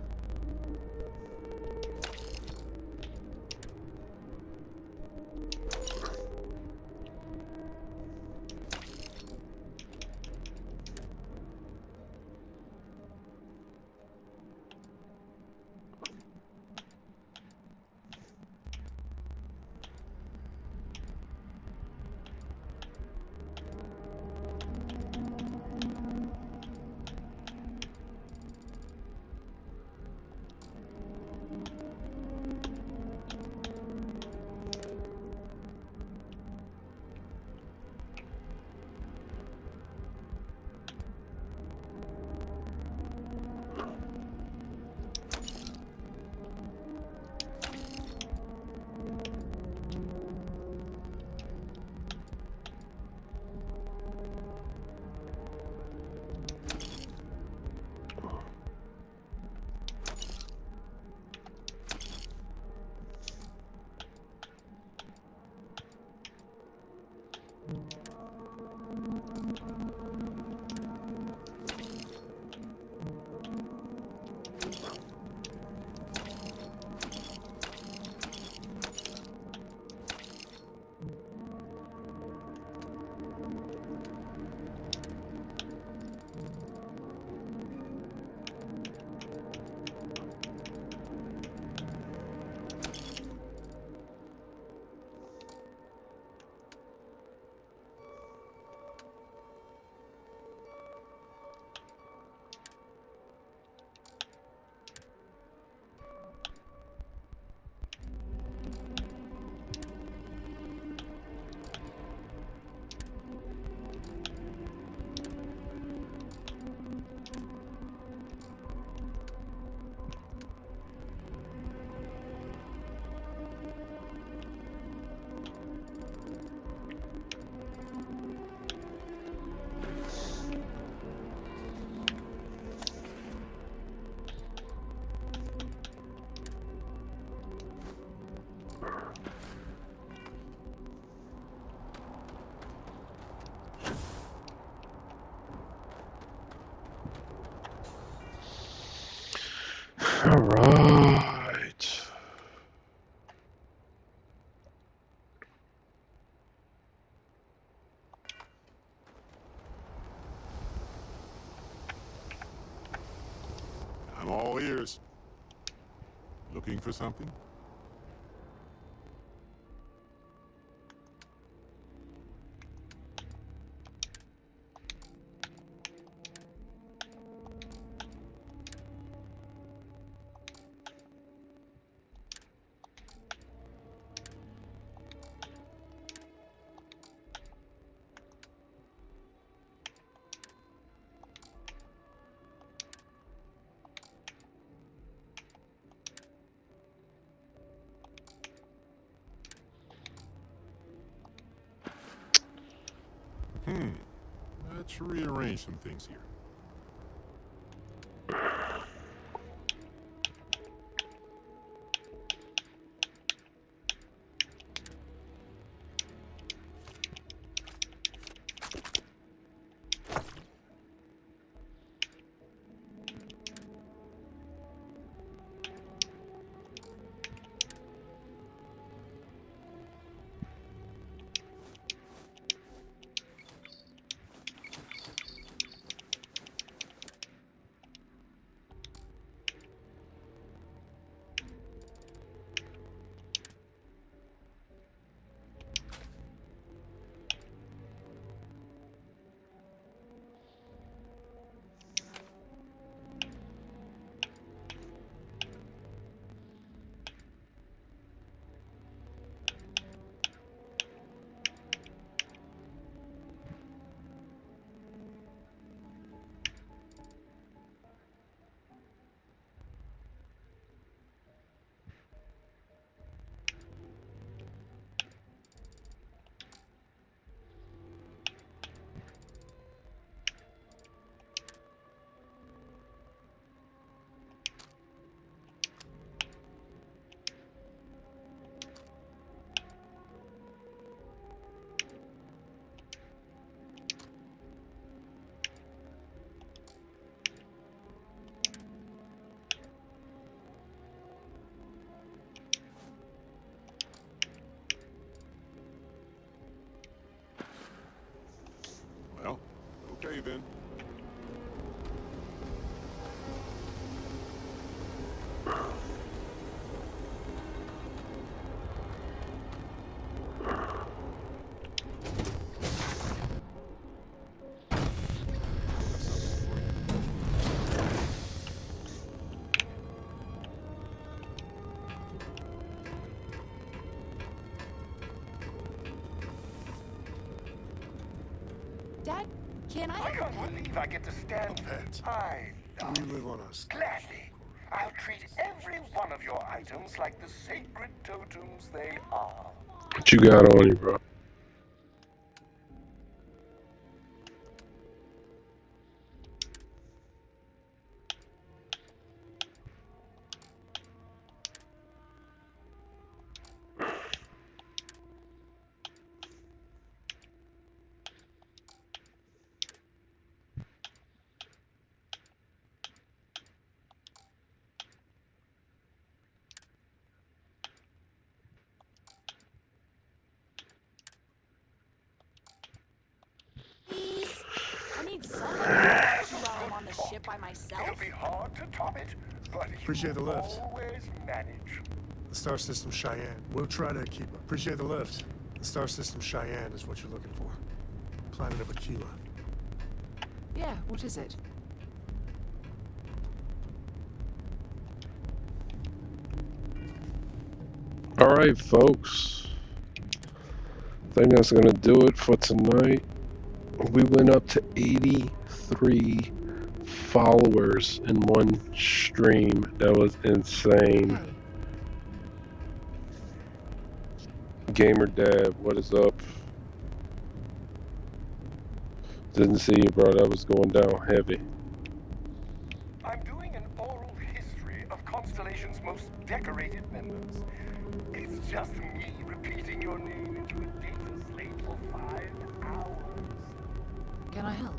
All right. I'm all ears. Looking for something? Let's rearrange some things here. Dad, can I I can't believe I get to stand high. We live on us. Gladly. I'll treat every one of your items like the sacred totems they are. What you got on you, bro? I need someone to watch you while I'm on the ship by myself. It'll be hard to top it, but Appreciate the lift. always manage. The Star System Cheyenne. We'll try to keep up. Appreciate the lift. The Star System Cheyenne is what you're looking for. Planet of Aquila. Yeah, what is it? Alright, folks. I think that's gonna do it for tonight. We went up to 83 followers in one stream. That was insane. Gamer Dad, what is up? Didn't see you, bro. That was going down heavy. I'm doing an oral history of Constellation's most decorated members. It's just me repeating your name into a data slate for 5 hours. Can I help?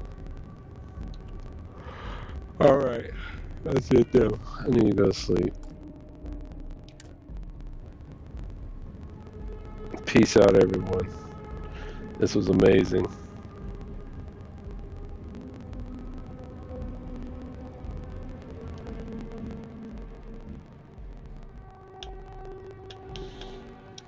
Alright. That's it, though. I need to go to sleep. Peace out, everyone. This was amazing.